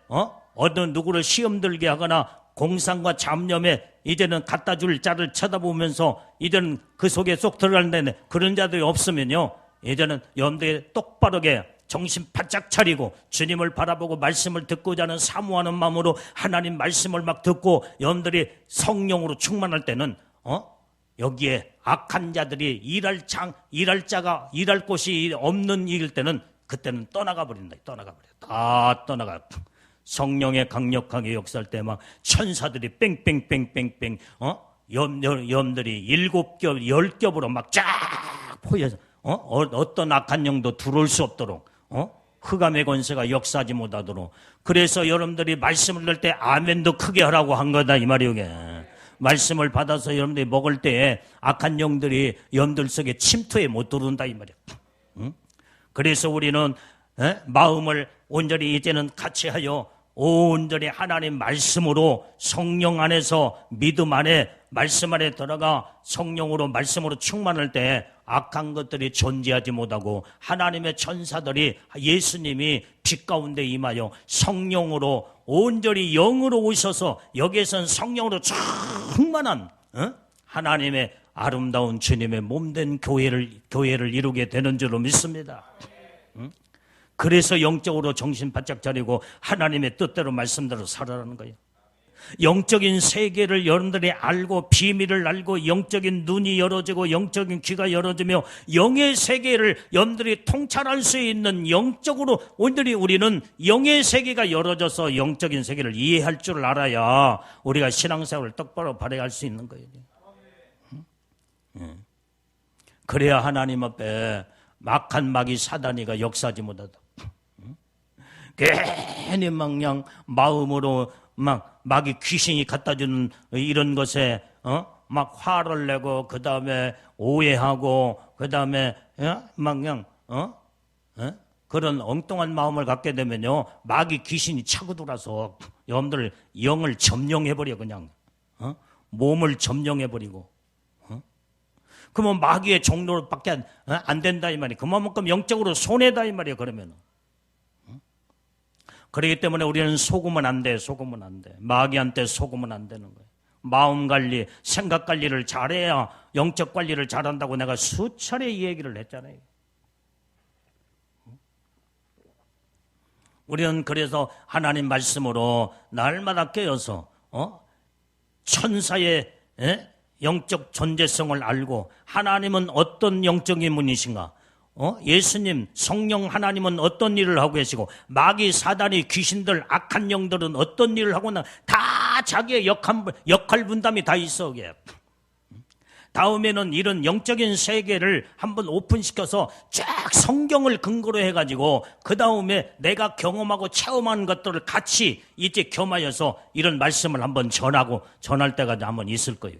어느 누구를 시험 들게 하거나 공상과 잡념에 이제는 갖다 줄 자를 쳐다보면서 이제는 그 속에 쏙 들어가는데 그런 자들이 없으면요 이제는 여러분들이 똑바르게 정신 바짝 차리고 주님을 바라보고 말씀을 듣고자 하는 사모하는 마음으로 하나님 말씀을 막 듣고 여러분들이 성령으로 충만할 때는 여기에 악한 자들이 일할 곳이 없는 일 때는 그때는 떠나가 버린다. 다 떠나가. 성령의 강력하게 역사할 때 막 천사들이 뺑뺑뺑뺑뺑 염들이 7겹 10겹으로 막 쫙 포여서 어떤 악한 영도 들어올 수 없도록 흑암의 권세가 역사하지 못하도록. 그래서 여러분들이 말씀을 들 때 아멘도 크게 하라고 한 거다 이 말이요. 말씀을 받아서 여러분들이 먹을 때 악한 영들이 염들 속에 침투해 못 들어온다 이 말이야. 그래서 우리는 마음을 온전히 이제는 같이 하여 온전히 하나님 말씀으로 성령 안에서 믿음 안에 말씀 안에 들어가 성령으로 말씀으로 충만할 때 악한 것들이 존재하지 못하고 하나님의 천사들이 예수님이 빛 가운데 임하여 성령으로 온전히 영으로 오셔서 여기에선 성령으로 충만한 하나님의 아름다운 주님의 몸된 교회를 이루게 되는 줄로 믿습니다. 그래서 영적으로 정신 바짝 차리고 하나님의 뜻대로 말씀대로 살아라는 거예요. 영적인 세계를 여러분들이 알고 비밀을 알고 영적인 눈이 열어지고 영적인 귀가 열어지며 영의 세계를 여러분들이 통찰할 수 있는 영적으로 오늘이 우리는 영의 세계가 열어져서 영적인 세계를 이해할 줄 알아야 우리가 신앙생활을 똑바로 발휘할 수 있는 거예요. 그래야 하나님 앞에 막한 마귀 사단이가 역사하지 못하다. 괜히 막 그냥 마음으로 막 마귀 귀신이 갖다주는 이런 것에 막 화를 내고 그 다음에 오해하고 그 다음에 막 그냥 그런 엉뚱한 마음을 갖게 되면요 마귀 귀신이 차고 들어와서 여러분들 영을 점령해버려. 그냥 몸을 점령해버리고 그러면 마귀의 종로밖에 안 된다 이 말이에요. 그만큼 영적으로 손해다 이 말이에요. 그러면 그렇기 때문에 우리는 속으면 안 돼. 마귀한테 속으면 안 되는 거예요. 마음 관리, 생각 관리를 잘해야 영적 관리를 잘한다고 내가 수차례 이 얘기를 했잖아요. 우리는 그래서 하나님 말씀으로 날마다 깨어서 천사의 영적 존재성을 알고 하나님은 어떤 영적인 분이신가? 예수님, 성령 하나님은 어떤 일을 하고 계시고 마귀, 사단이, 귀신들, 악한 영들은 어떤 일을 하고는 다 자기의 역할 분담이 다 있어. 다음에는 이런 영적인 세계를 한번 오픈시켜서 쫙 성경을 근거로 해가지고 그 다음에 내가 경험하고 체험한 것들을 같이 이제 겸하여서 이런 말씀을 한번 전할 때가 한번 있을 거예요.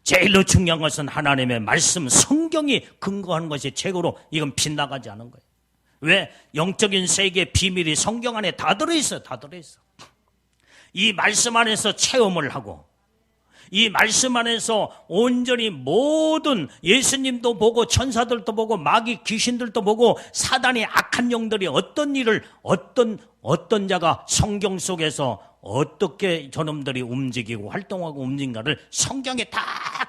제일로 중요한 것은 하나님의 말씀, 성경이 근거하는 것이 최고로 이건 빗나가지 않은 거예요. 왜? 영적인 세계의 비밀이 성경 안에 다 들어있어. 이 말씀 안에서 체험을 하고 이 말씀 안에서 온전히 모든 예수님도 보고 천사들도 보고 마귀 귀신들도 보고 사단의 악한 영들이 어떤 일을 어떤 자가 성경 속에서 어떻게 저놈들이 움직이고 활동하고 움직인가를 성경에 다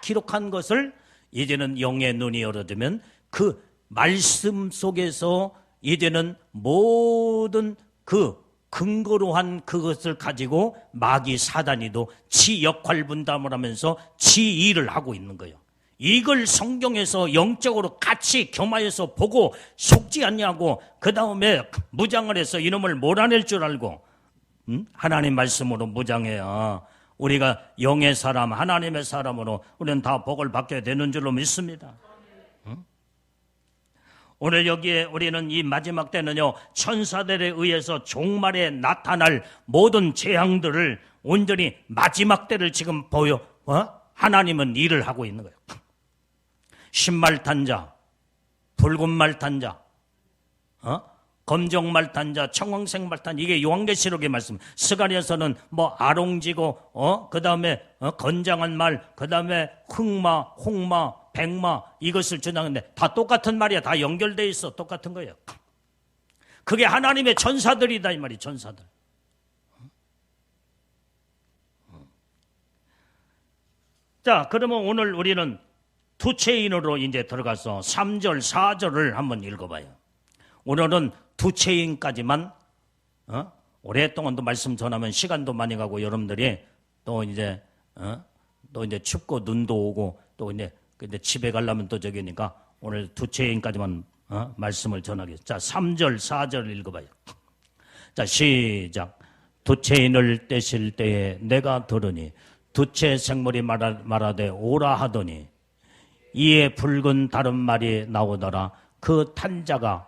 기록한 것을 이제는 영의 눈이 열어지면 그 말씀 속에서 이제는 모든 그 근거로 한 그것을 가지고 마귀 사단이도 지 역할 분담을 하면서 지 일을 하고 있는 거예요. 이걸 성경에서 영적으로 같이 겸하여서 보고 속지 않냐고 그 다음에 무장을 해서 이놈을 몰아낼 줄 알고 하나님 말씀으로 무장해야 우리가 영의 사람, 하나님의 사람으로 우리는 다 복을 받게 되는 줄로 믿습니다. 오늘 여기에 우리는 이 마지막 때는요 천사들에 의해서 종말에 나타날 모든 재앙들을 온전히 마지막 때를 지금 보여 하나님은 일을 하고 있는 거예요. 신말탄자, 붉은 말탄자, 검정 말탄자, 청황색 말탄자, 이게 요한계시록의 말씀. 스가랴서는 뭐 아롱지고 그 다음에 건장한 말, 그 다음에 흑마, 홍마, 백마 이것을 주장하는데 다 똑같은 말이야. 다 연결돼 있어. 똑같은 거예요. 그게 하나님의 천사들이다 이 말이 천사들. 자, 그러면 오늘 우리는 두체인으로 이제 들어가서 3절, 4절을 한번 읽어봐요. 오늘은 두체인까지만 오랫동안 또 말씀 전하면 시간도 많이 가고 여러분들이 또 이제 또 이제 춥고 눈도 오고 또 이제 근데 집에 가려면 또 저기니까 오늘 두체인까지만 말씀을 전하겠습니다. 자, 3절, 4절 읽어봐요. 자, 시작. 두체인을 떼실 때에 내가 들으니 두체 생물이 말하되 오라 하더니 이에 붉은 다른 말이 나오더라. 그 탄자가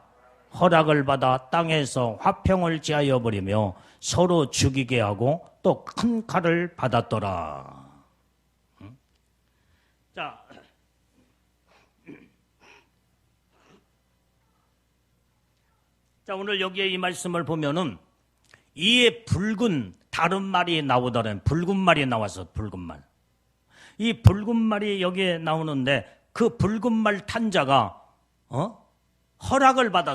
허락을 받아 땅에서 화평을 지하여 버리며 서로 죽이게 하고 또 큰 칼을 받았더라. 자, 오늘 여기에 이 말씀을 보면은 이에 붉은 다른 말이 나오더라는 붉은 말이 나와서 붉은 말. 이 붉은 말이 여기에 나오는데 그 붉은 말 탄자가 허락을 받아.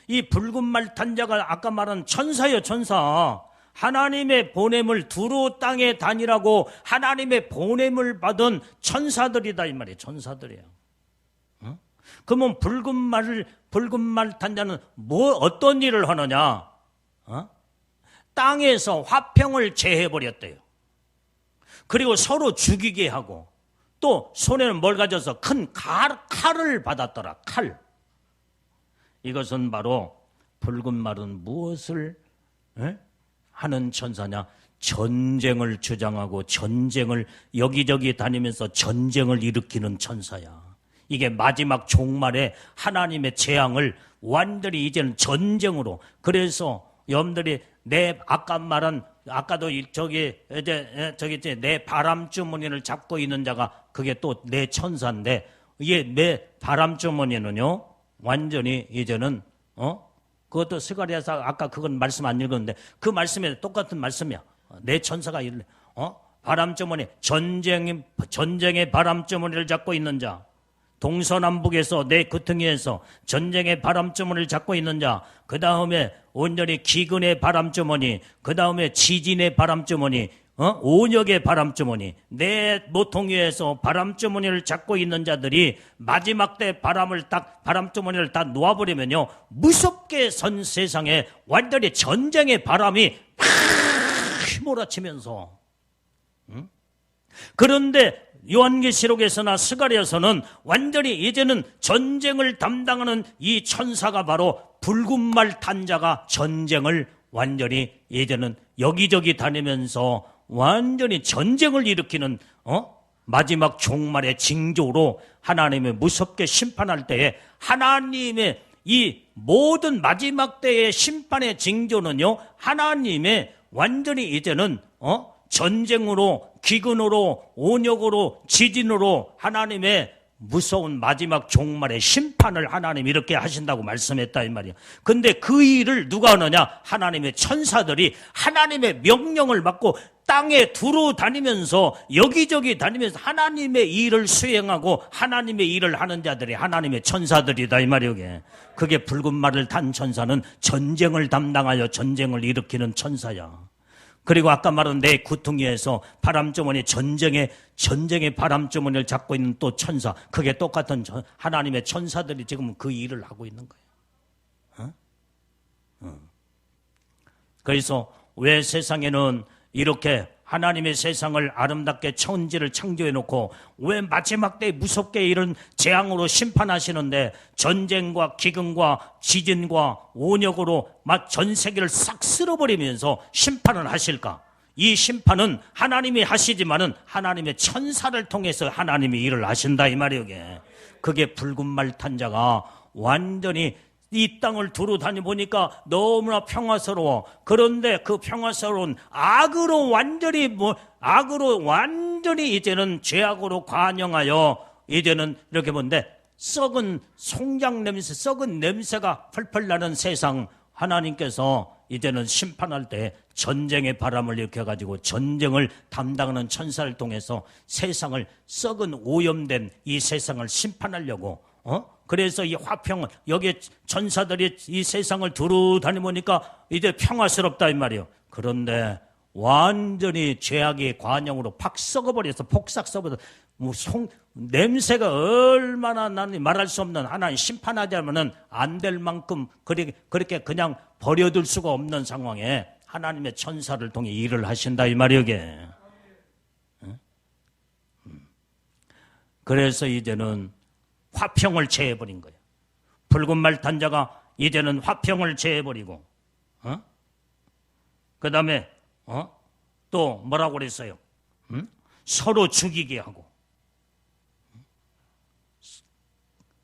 이 붉은 말 탄자가 아까 말한 천사예요, 천사. 하나님의 보냄을 두루 땅에 다니라고 하나님의 보냄을 받은 천사들이다 이 말이에요. 천사들이에요. 그러면 붉은 말 탄자는 어떤 일을 하느냐? 땅에서 화평을 제해버렸대요. 그리고 서로 죽이게 하고 또 손에는 뭘 가져서 큰 칼을 받았더라. 칼. 이것은 바로 붉은 말은 무엇을 하는 천사냐? 전쟁을 주장하고 전쟁을 여기저기 다니면서 전쟁을 일으키는 천사야. 이게 마지막 종말에 하나님의 재앙을 완전히 이제는 전쟁으로. 그래서 여러분들이 아까도 내 바람주머니를 잡고 있는 자가 그게 또 내 천사인데 이게 내 바람주머니는요 완전히 이제는 그것도 스가랴서 아까 그건 말씀 안 읽었는데 그 말씀에 똑같은 말씀이야. 내 천사가 이르래 바람주머니 전쟁의 바람주머니를 잡고 있는 자, 동서남북에서 내 그퉁이에서 전쟁의 바람주머니를 잡고 있는 자, 그 다음에 온전히 기근의 바람주머니, 그 다음에 지진의 바람주머니, 온역의 바람주머니, 내 모퉁이에서 바람주머니를 잡고 있는 자들이 마지막 때 바람주머니를 다 놓아버리면요 무섭게 선 세상에 완전히 전쟁의 바람이 팍 휘몰아치면서 그런데 요한계시록에서나 스가랴서는 완전히 이제는 전쟁을 담당하는 이 천사가 바로 붉은 말 탄자가 전쟁을 완전히 이제는 여기저기 다니면서 완전히 전쟁을 일으키는 마지막 종말의 징조로 하나님의 무섭게 심판할 때에 하나님의 이 모든 마지막 때의 심판의 징조는요 하나님의 완전히 이제는 전쟁으로, 기근으로, 온역으로, 지진으로 하나님의 무서운 마지막 종말의 심판을 하나님 이렇게 하신다고 말씀했다 이 말이야. 근데 그 일을 누가 하느냐? 하나님의 천사들이 하나님의 명령을 받고 땅에 두루 다니면서 여기저기 다니면서 하나님의 일을 수행하고 하나님의 일을 하는 자들이 하나님의 천사들이다 이 말이야. 그게 붉은 말을 탄 천사는 전쟁을 담당하여 전쟁을 일으키는 천사야. 그리고 아까 말한 내 구퉁이에서 바람주머니 전쟁의 바람주머니를 잡고 있는 또 천사, 그게 똑같은 하나님의 천사들이 지금 그 일을 하고 있는 거예요. 그래서 왜 세상에는 이렇게 하나님의 세상을 아름답게 천지를 창조해놓고 왜 마지막 때 무섭게 이런 재앙으로 심판하시는데 전쟁과 기근과 지진과 온역으로 전 세계를 싹 쓸어버리면서 심판을 하실까? 이 심판은 하나님이 하시지만은 하나님의 천사를 통해서 하나님이 일을 하신다 이 말이에요. 그게 붉은 말 탄 자가 완전히 이 땅을 두루 다녀보니까 너무나 평화스러워. 그런데 그 평화스러운 악으로 완전히 이제는 죄악으로 관영하여 이제는 이렇게 보는데 썩은 송장 냄새, 썩은 냄새가 펄펄 나는 세상 하나님께서 이제는 심판할 때 전쟁의 바람을 일으켜가지고 전쟁을 담당하는 천사를 통해서 세상을 썩은 오염된 이 세상을 심판하려고 그래서 이 화평을 여기 천사들이 이 세상을 두루 다니보니까 이제 평화스럽다 이 말이에요. 그런데 완전히 죄악의 관영으로 팍 썩어버려서 폭삭 썩어서 냄새가 얼마나 나는지 말할 수 없는 하나님 심판하자면은 안 될 만큼 그렇게 그냥 버려둘 수가 없는 상황에 하나님의 천사를 통해 일을 하신다 이 말이에요. 그래서 이제는 화평을 제해버린 거예요. 붉은 말 탄 자가 이제는 화평을 제해버리고, 그 다음에, 또 뭐라고 그랬어요? 서로 죽이게 하고,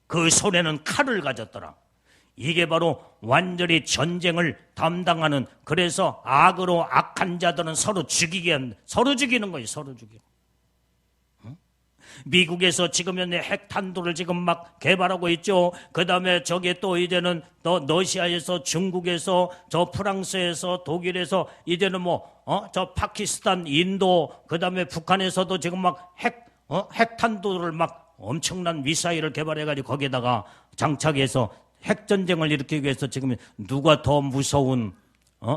그 손에는 칼을 가졌더라. 이게 바로 완전히 전쟁을 담당하는, 그래서 악으로 악한 자들은 서로 죽이게 하는, 서로 죽이는 거예요. 서로 죽이고. 미국에서 지금 현재 핵탄두를 지금 막 개발하고 있죠. 그 다음에 저게 또 이제는 러시아에서, 중국에서, 저 프랑스에서, 독일에서, 이제는 저 파키스탄, 인도, 그 다음에 북한에서도 지금 막 핵탄두를 막 엄청난 미사일을 개발해가지고 거기에다가 장착해서 핵전쟁을 일으키기 위해서 지금 누가 더 무서운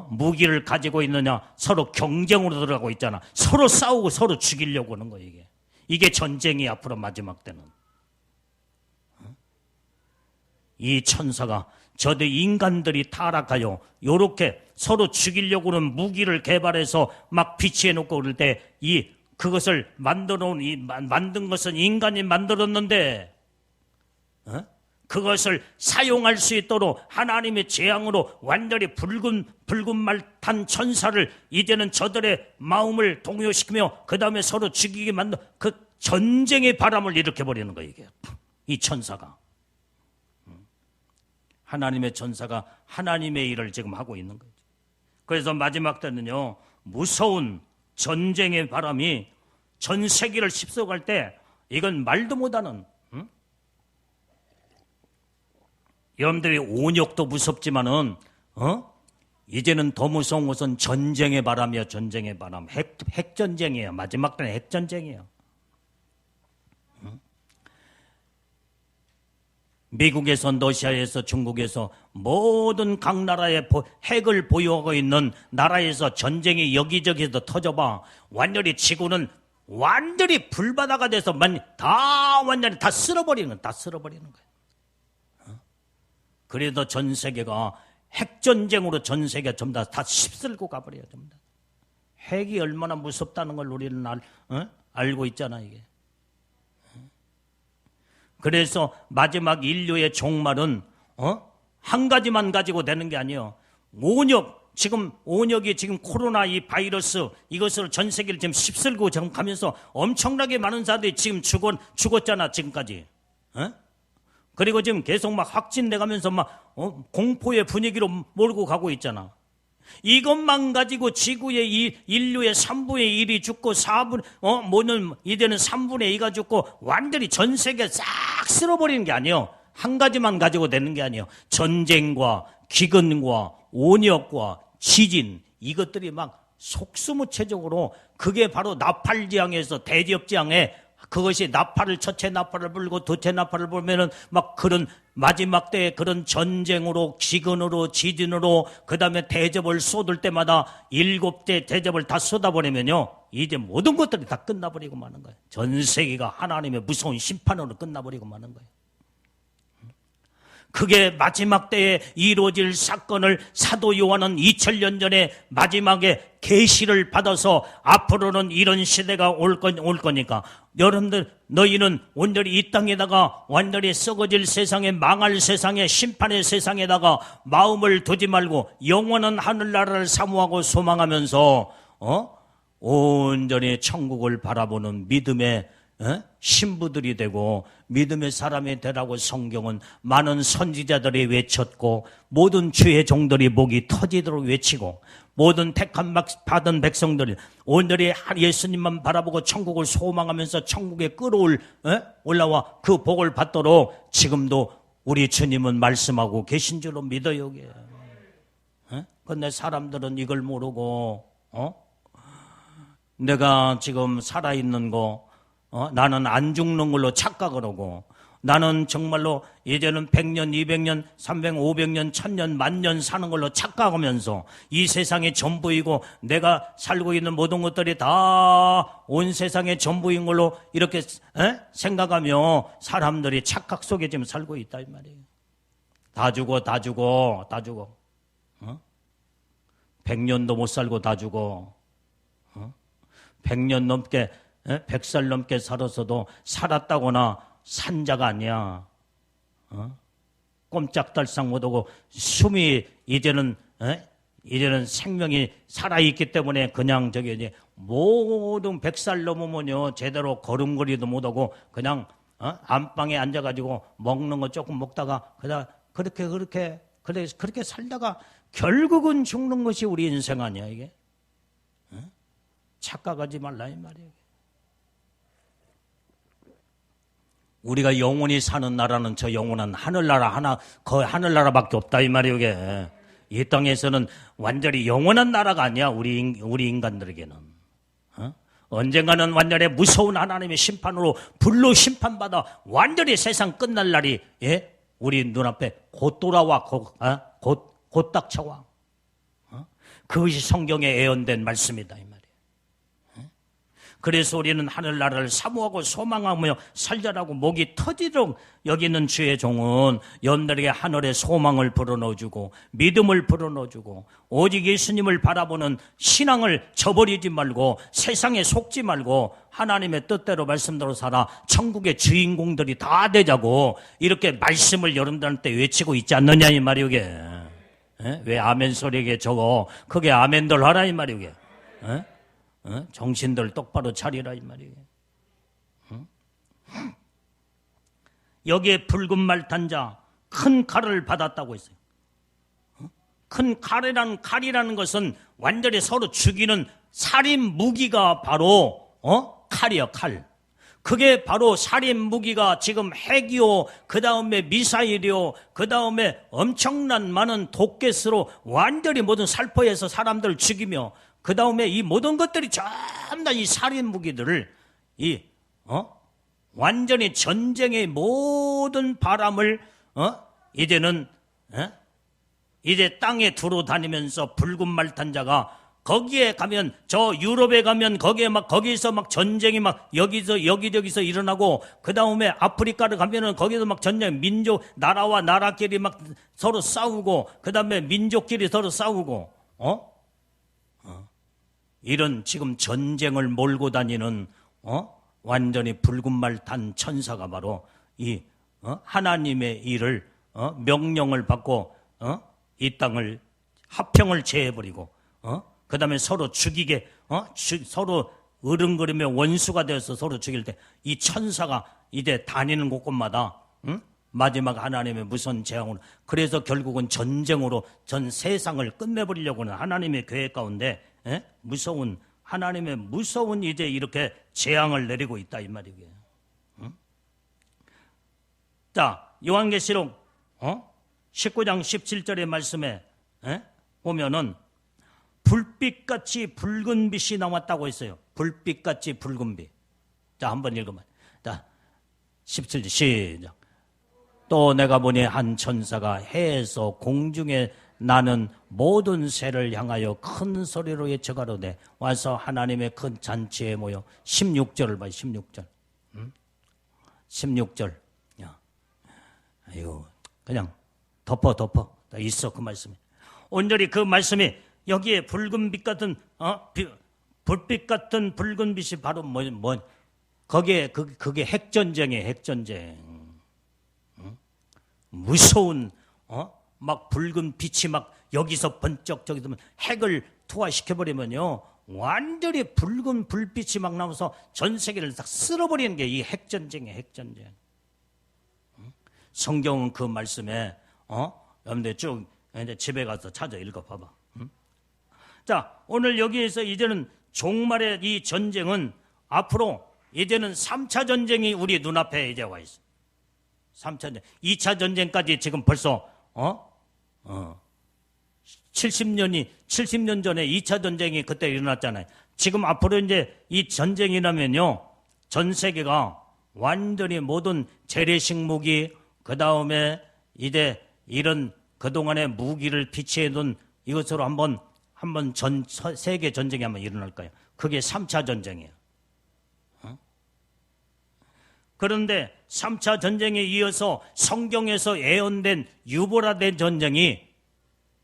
무기를 가지고 있느냐, 서로 경쟁으로 들어가고 있잖아. 서로 싸우고 서로 죽이려고 하는 거예요. 이게 전쟁이 앞으로 마지막 때는. 이 천사가 저들 인간들이 타락하여 요렇게 서로 죽이려고 하는 무기를 개발해서 막 비치해 놓고 그럴 때 그것을 만든 것은 인간이 만들었는데 그것을 사용할 수 있도록 하나님의 재앙으로 완전히 붉은 말 탄 천사를 이제는 저들의 마음을 동요시키며 그 다음에 서로 죽이게 만든 그 전쟁의 바람을 일으켜버리는 거예요. 이게 이 천사가, 하나님의 천사가 하나님의 일을 지금 하고 있는 거죠. 그래서 마지막 때는요, 무서운 전쟁의 바람이 전 세계를 휩쓸어갈 때, 이건 말도 못하는, 여러분들이 온역도 무섭지만은 이제는 더 무서운 것은 전쟁의 바람이야. 전쟁의 바람, 핵전쟁이에요. 마지막 때는 핵전쟁이에요. 미국에서, 러시아에서, 중국에서 모든 각 나라에 핵을 보유하고 있는 나라에서 전쟁이 여기저기서 터져봐. 완전히 지구는 완전히 불바다가 돼서 완전히 다 쓸어버리는 거예요. 그래도 전 세계가 핵전쟁으로 전 세계가 전부 다 휩쓸고 가버려요. 전부 다. 핵이 얼마나 무섭다는 걸 우리는 알고 있잖아, 이게. 그래서 마지막 인류의 종말은 한 가지만 가지고 되는 게 아니에요. 온역이 지금 코로나 이 바이러스 이것으로 전 세계를 지금 휩쓸고 지금 가면서 엄청나게 많은 사람들이 지금 죽었잖아, 지금까지. 그리고 지금 계속 막 확진돼 가면서 막 공포의 분위기로 몰고 가고 있잖아. 이것만 가지고 지구의 인류의 3분의 1이 죽고 이제는 3분의 2가 죽고 완전히 전 세계 싹 쓸어버리는 게 아니에요. 한 가지만 가지고 되는 게 아니에요. 전쟁과 기근과 온역과 지진, 이것들이 막 속수무책적으로, 그게 바로 나팔지향에서 대접지향에 그것이 첫째 나팔을 불고 둘째 나팔을 불면은 막 그런 마지막 때에 그런 전쟁으로, 기근으로, 지진으로, 그 다음에 대접을 쏟을 때마다 7대 대접을 다 쏟아버리면요, 이제 모든 것들이 다 끝나버리고 마는 거예요. 전 세계가 하나님의 무서운 심판으로 끝나버리고 마는 거예요. 그게 마지막 때에 이루어질 사건을 사도 요한은 2000년 전에 마지막에 계시를 받아서 앞으로는 이런 시대가 올 거니까 여러분들, 너희는 온전히 이 땅에다가 완전히 썩어질 세상에, 망할 세상에, 심판의 세상에다가 마음을 두지 말고 영원한 하늘나라를 사모하고 소망하면서 온전히 천국을 바라보는 믿음의 신부들이 되고 믿음의 사람이 되라고 성경은 많은 선지자들이 외쳤고, 모든 주의 종들이 목이 터지도록 외치고, 모든 택함 받은 백성들이 온전히 예수님만 바라보고 천국을 소망하면서 천국에 올라와 그 복을 받도록 지금도 우리 주님은 말씀하고 계신 줄로 믿어요. 그런데 사람들은 이걸 모르고 내가 지금 살아있는 거, 나는 안 죽는 걸로 착각을 하고, 나는 정말로 이제는 100년, 200년, 300년, 500년, 1000년, 1000년 사는 걸로 착각하면서 이 세상의 전부이고 내가 살고 있는 모든 것들이 다 온 세상의 전부인 걸로 이렇게 생각하며 사람들이 착각 속에 지금 살고 있다 이 말이에요. 다 죽어. 100년도 못 살고 다 죽어. 100년 넘게 100살 넘게 살았어도 살았다거나 산 자가 아니야. 꼼짝달싹 못하고 숨이 이제는 생명이 살아있기 때문에 그냥 이제 모든 100살 넘으면요 제대로 걸음걸이도 못하고 그냥 안방에 앉아가지고 먹는 거 조금 먹다가 그냥 그렇게 살다가 결국은 죽는 것이 우리 인생 아니야 이게? 착각하지 말라 이 말이에요. 우리가 영원히 사는 나라는 저 영원한 하늘나라 하나, 거의 하늘나라밖에 없다 이 말이에요 이게. 이 땅에서는 완전히 영원한 나라가 아니야 우리 인간들에게는. 언젠가는 완전히 무서운 하나님의 심판으로 불로 심판받아 완전히 세상 끝날 날이 우리 눈앞에 곧 돌아와 곧 닥쳐와. 그것이 성경에 예언된 말씀이다 이 말이에요. 그래서 우리는 하늘나라를 사모하고 소망하며 살자라고 목이 터지도록 여기는 주의 종은 여러분들에게 하늘의 소망을 불어넣어주고 믿음을 불어넣어주고 오직 예수님을 바라보는 신앙을 저버리지 말고 세상에 속지 말고 하나님의 뜻대로 말씀대로 살아 천국의 주인공들이 다 되자고 이렇게 말씀을 여러분들한테 외치고 있지 않느냐 이 말이오 이게. 왜 아멘 소리에게 적어 그게 아멘들 하라 이 말이오 이게. 정신들 똑바로 차리라 이 말이에요. 여기에 붉은 말 탄 자 큰 칼을 받았다고 했어요. 큰 칼이라는 것은 완전히 서로 죽이는 살인 무기가 바로 칼이요 칼. 그게 바로 살인 무기가 지금 핵이요, 그 다음에 미사일이요, 그 다음에 엄청난 많은 독가스로 완전히 모든 살포해서 사람들을 죽이며 그 다음에 이 모든 것들이 전부 다 이 살인 무기들을 완전히 전쟁의 모든 바람을 이제는 이제 땅에 두루 다니면서 붉은 말 탄 자가 거기에 가면 저 유럽에 가면 거기서 막 전쟁이 막 여기저기서 일어나고 그 다음에 아프리카를 가면은 거기서 막 전쟁 민족 나라와 나라끼리 막 서로 싸우고 그 다음에 민족끼리 서로 싸우고 이런 지금 전쟁을 몰고 다니는 완전히 붉은 말 탄 천사가 바로 이 하나님의 일을 명령을 받고 이 땅을 화평을 제해버리고 그 다음에 서로 죽이게 서로 으릉거리며 원수가 되어서 서로 죽일 때 이 천사가 이제 다니는 곳곳마다 마지막 하나님의 무서운 재앙으로 그래서 결국은 전쟁으로 전 세상을 끝내버리려고 하는 하나님의 계획 가운데 무서운 하나님의 무서운 이제 이렇게 재앙을 내리고 있다 이 말이에요. 자, 요한계시록 19장 17절의 말씀에 보면은 불빛같이 붉은 빛이 나왔다고 했어요. 불빛같이 붉은 빛. 자, 한번 읽어봐요. 자, 17절 시작. 또 내가 보니 한 천사가 해에서 공중에 나는 모든 새를 향하여 큰 소리로 외쳐가로되 와서 하나님의 큰 잔치에 모여 16절을 봐요. 16절. 16절. 야, 아유, 그냥 덮어. 있어 그 말씀이. 온전히 그 말씀이 여기에 붉은 빛 같은 불빛 같은 붉은 빛이 바로 거기에 그게 핵전쟁이에요. 핵전쟁. 무서운 막 붉은 빛이 막 여기서 번쩍 저기서 핵을 투하시켜버리면요 완전히 붉은 불빛이 막 나와서 전 세계를 딱 쓸어버리는 게 이 핵전쟁이에요. 핵전쟁. 성경은 그 말씀에 여러분들 쭉 이제 집에 가서 찾아 읽어봐봐. 자, 오늘 여기에서 이제는 종말의 이 전쟁은 앞으로 이제는 3차 전쟁이 우리 눈앞에 이제 와 있어. 3차 전쟁. 2차 전쟁까지 지금 벌써 70년 전에 2차 전쟁이 그때 일어났잖아요. 지금 앞으로 이제 이 전쟁이라면요. 전 세계가 완전히 모든 재래식 무기, 그 다음에 이제 이런 그동안의 무기를 비치해 둔 이것으로 한번 세계 전쟁이 한번 일어날 거예요. 그게 3차 전쟁이에요. 그런데 3차 전쟁에 이어서 성경에서 예언된 유보라된 전쟁이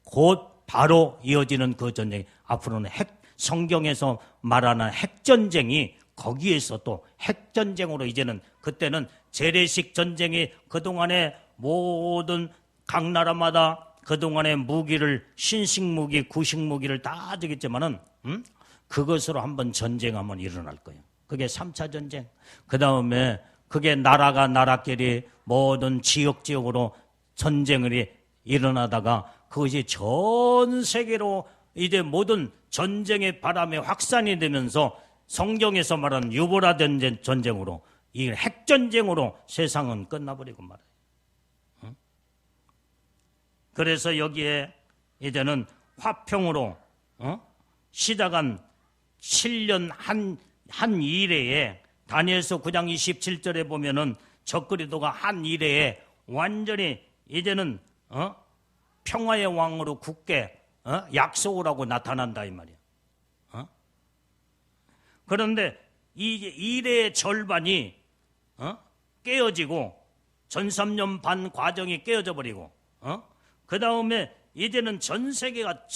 곧 바로 이어지는 그 전쟁이 앞으로는 성경에서 말하는 핵전쟁이 거기에서 또 핵전쟁으로 이제는 그때는 재래식 전쟁이 그동안에 모든 각 나라마다 그동안의 무기를 신식 무기, 구식 무기를 다 주겠지만은 그것으로 한번 전쟁 한번 일어날 거예요. 그게 3차 전쟁. 그 다음에 그게 나라가 나라끼리 모든 지역으로 전쟁이 일어나다가 그것이 전 세계로 이제 모든 전쟁의 바람에 확산이 되면서 성경에서 말하는 유보라 전쟁으로 이 핵전쟁으로 세상은 끝나버리고 말아요. 그래서 여기에 이제는 화평으로 시작한 7년 한 이래에 다니엘서 9장 27절에 보면은 적그리스도가 한 이래에 완전히 이제는 평화의 왕으로 굳게 약속을 하고 나타난다 이 말이야. 그런데 이 이래의 절반이 깨어지고 전 3년 반 과정이 깨어져 버리고 그 다음에 이제는 전 세계가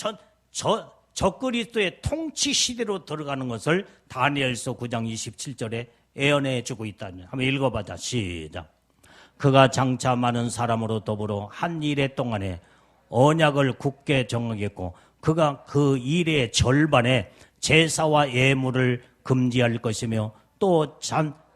적그리스도의 통치 시대로 들어가는 것을 다니엘서 9장 27절에 예언해 주고 있다. 한번 읽어보자. 시작. 그가 장차 많은 사람으로 더불어 한 이래 동안에 언약을 굳게 정하겠고 그가 그 일의 절반에 제사와 예물을 금지할 것이며 또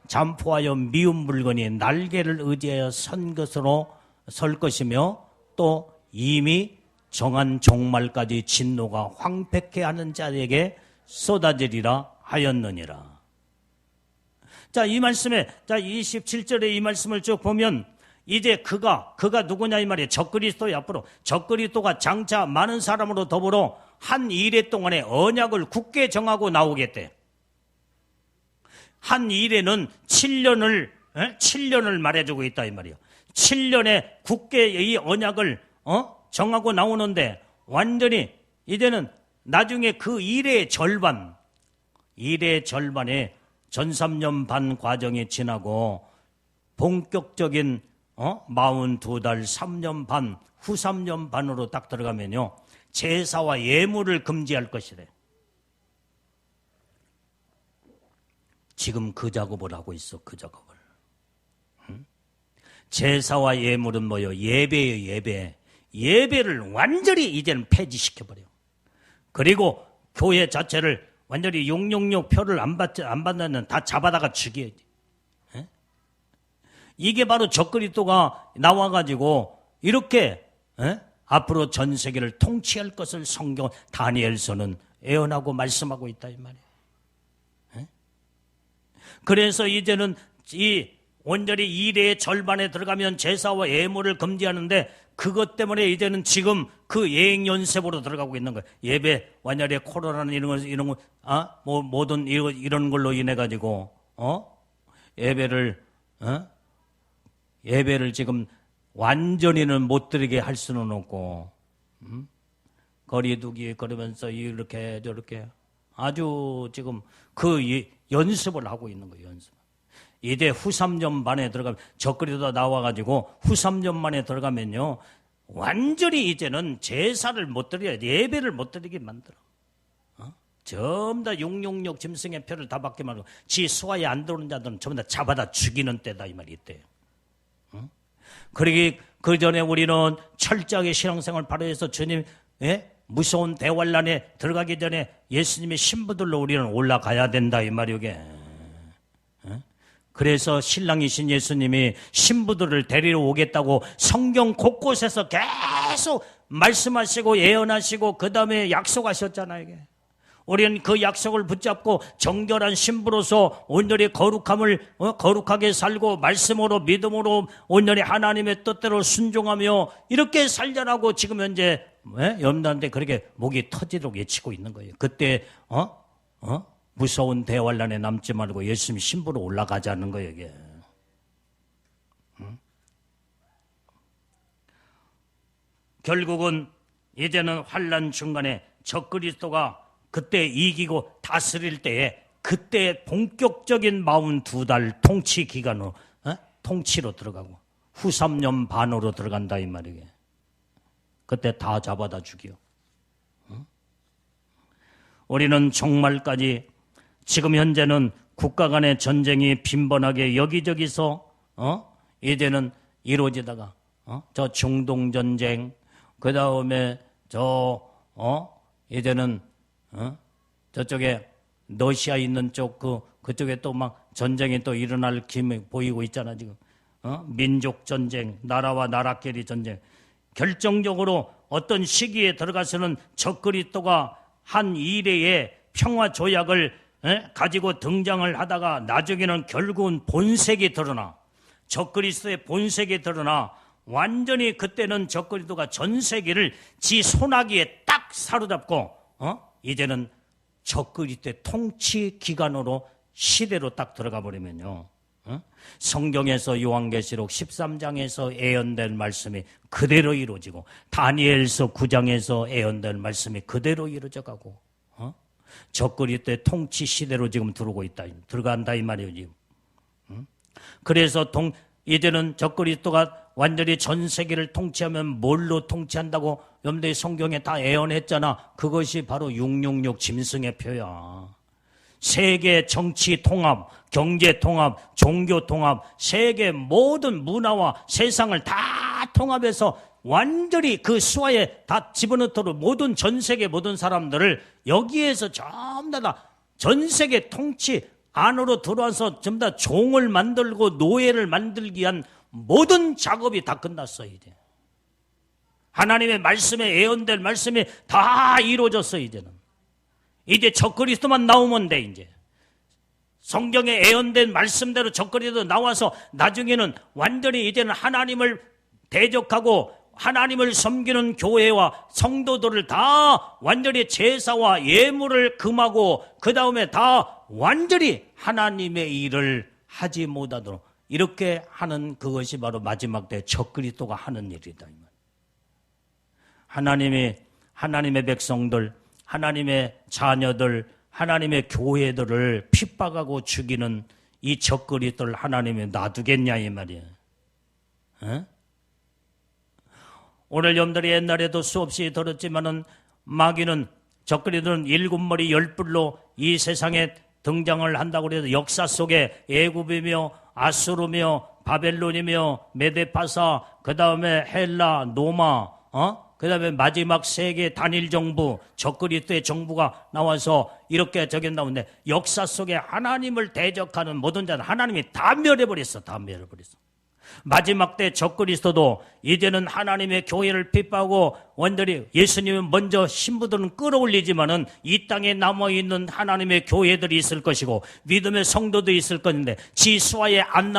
잠포하여 미운 물건이 날개를 의지하여 선 것으로 설 것이며 또 이미 정한 종말까지 진노가 황폐케 하는 자에게 쏟아지리라 하였느니라. 자, 이 말씀에, 자, 27절에 이 말씀을 쭉 보면, 이제 그가 누구냐 이 말이에요. 적그리스도의 앞으로. 적그리스도가 장차 많은 사람으로 더불어 한 이래 동안에 언약을 굳게 정하고 나오겠대. 한 이래는 7년을 말해주고 있다 이 말이에요. 7년에 굳게 이 언약을, 정하고 나오는데, 완전히, 이제는 나중에 그 이래의 절반에 전 3년 반 과정이 지나고 본격적인 42달 3년 반, 후 3년 반으로 딱 들어가면요. 제사와 예물을 금지할 것이래. 지금 그 작업을 하고 있어, 그 작업을. 제사와 예물은 뭐예요? 예배예요, 예배. 예배를 완전히 이제는 폐지시켜버려. 그리고 교회 자체를 완전히 666 표를 안 받는 다 잡아다가 죽여야지. 이게 바로 적그리스도가 나와가지고 이렇게 앞으로 전 세계를 통치할 것을 성경 다니엘서는 예언하고 말씀하고 있다 이 말이에요. 그래서 이제는 이 온전히 이래의 절반에 들어가면 제사와 예물을 금지하는데 그것 때문에 이제는 지금 그 예행 연습으로 들어가고 있는 거예요. 예배 완전히 코로나는 이런 거 모든 이런 걸로 인해 가지고 예배를 지금 완전히는 못 드리게 할 수는 없고 거리두기 그러면서 이렇게 저렇게 아주 지금 그 연습을 하고 있는 거예요. 연습. 이제 후 3년 만에 들어가면 적그리스도 나와가지고 후 3년 만에 들어가면요 완전히 이제는 제사를 못 드려야 예배를 못 드리게 만들어. 전부 다 666 짐승의 표를 다 받게 만들고 지 수하에 안 들어오는 자들은 전부 다 잡아다 죽이는 때다 이 말이 있대요. 그러기 그 전에 우리는 철저하게 신앙생활 발휘해서 주님 무서운 대환란에 들어가기 전에 예수님의 신부들로 우리는 올라가야 된다 이 말이 이게. 그래서 신랑이신 예수님이 신부들을 데리러 오겠다고 성경 곳곳에서 계속 말씀하시고 예언하시고 그 다음에 약속하셨잖아요. 이게. 우리는 그 약속을 붙잡고 정결한 신부로서 온전히 거룩하게 살고 말씀으로 믿음으로 온전히 하나님의 뜻대로 순종하며 이렇게 살자라고 지금 현재 염두한테 그렇게 목이 터지도록 외치고 있는 거예요. 그때 무서운 대환란에 남지 말고 예수님 신부로 올라가자는 거예요. 이게. 결국은 이제는 환란 중간에 적그리스도가 그때 이기고 다스릴 때에 그때 본격적인 42달 통치 기간으로 통치로 들어가고 후 3년 반으로 들어간다 이 말이에요. 그때 다 잡아다 죽여. 우리는 종말까지 지금 현재는 국가 간의 전쟁이 빈번하게 여기저기서 이제는 이루어지다가 저 중동 전쟁, 그 다음에 이제는 저쪽에 러시아 있는 쪽 그쪽에 또 막 전쟁이 또 일어날 기미 보이고 있잖아 지금. 민족 전쟁, 나라와 나라끼리 전쟁. 결정적으로 어떤 시기에 들어가서는 적그리스도가 한 이래의 평화 조약을 가지고 등장을 하다가 나중에는 결국은 본색이 드러나, 적그리스도의 본색이 드러나 완전히 그때는 적그리스도가 전 세계를 지 손아귀에 딱 사로잡고 이제는 적그리스도의 통치 기간으로 시대로 딱 들어가 버리면요. 성경에서 요한계시록 13장에서 예언된 말씀이 그대로 이루어지고 다니엘서 9장에서 예언된 말씀이 그대로 이루어져 가고 적그리스도의 통치 시대로 지금 들어간다 이 말이에요 지금. 그래서 이제는 적그리스도가 완전히 전 세계를 통치하면 뭘로 통치한다고 여러분들이 성경에 다 예언했잖아. 그것이 바로 666 짐승의 표야. 세계 정치 통합, 경제 통합, 종교 통합, 세계 모든 문화와 세상을 다 통합해서 완전히 그 수하에 다 집어넣도록 모든 전 세계 모든 사람들을 여기에서 전부 다 전 세계 통치 안으로 들어와서 전부 다 종을 만들고 노예를 만들기 위한 모든 작업이 다 끝났어요. 이제 하나님의 말씀에 예언될 말씀이 다 이루어졌어요. 이제 적그리스도만 나오면 돼. 이제 성경에 예언된 말씀대로 적그리스도 나와서 나중에는 완전히 이제는 하나님을 대적하고 하나님을 섬기는 교회와 성도들을 다 완전히 제사와 예물을 금하고 그 다음에 다 완전히 하나님의 일을 하지 못하도록 이렇게 하는 그것이 바로 마지막 때 적그리스도가 하는 일이다. 하나님의 백성들, 하나님의 자녀들, 하나님의 교회들을 핍박하고 죽이는 이 적그리스도를 하나님이 놔두겠냐 이 말이에요. 오늘 여러분들이 옛날에도 수없이 들었지만은 마귀는 적그리스도는 7머리 10뿔로 이 세상에 등장을 한다고 해서 역사 속에 애굽이며 아수르며 바벨론이며 메데파사 그 다음에 헬라 노마 그 다음에 마지막 세계 단일 정부 적그리스도의 정부가 나와서 이렇게 저기 나오는데 역사 속에 하나님을 대적하는 모든 자는 하나님이 다 멸해버렸어. 마지막 때 적그리스도도 이제는 하나님의 교회를 핍박하고 완전히 예수님은 먼저 신부들은 끌어올리지만은 이 땅에 남아있는 하나님의 교회들이 있을 것이고 믿음의 성도도 있을 것인데 지수화에 안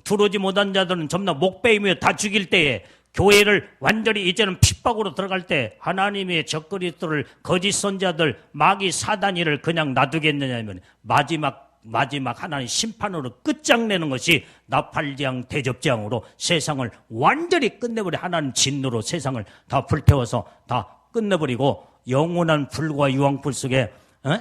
들어오지 못한 자들은 전부 다 목베이며 다 죽일 때에 교회를 완전히 이제는 핍박으로 들어갈 때 하나님의 적그리스도를 거짓 선자들 마귀 사단이를 그냥 놔두겠느냐면 마지막 하나님 심판으로 끝장내는 것이 나팔장 대접장으로 세상을 완전히 끝내버려 하나님 진노로 세상을 다 불태워서 다 끝내버리고 영원한 불과 유황불 속에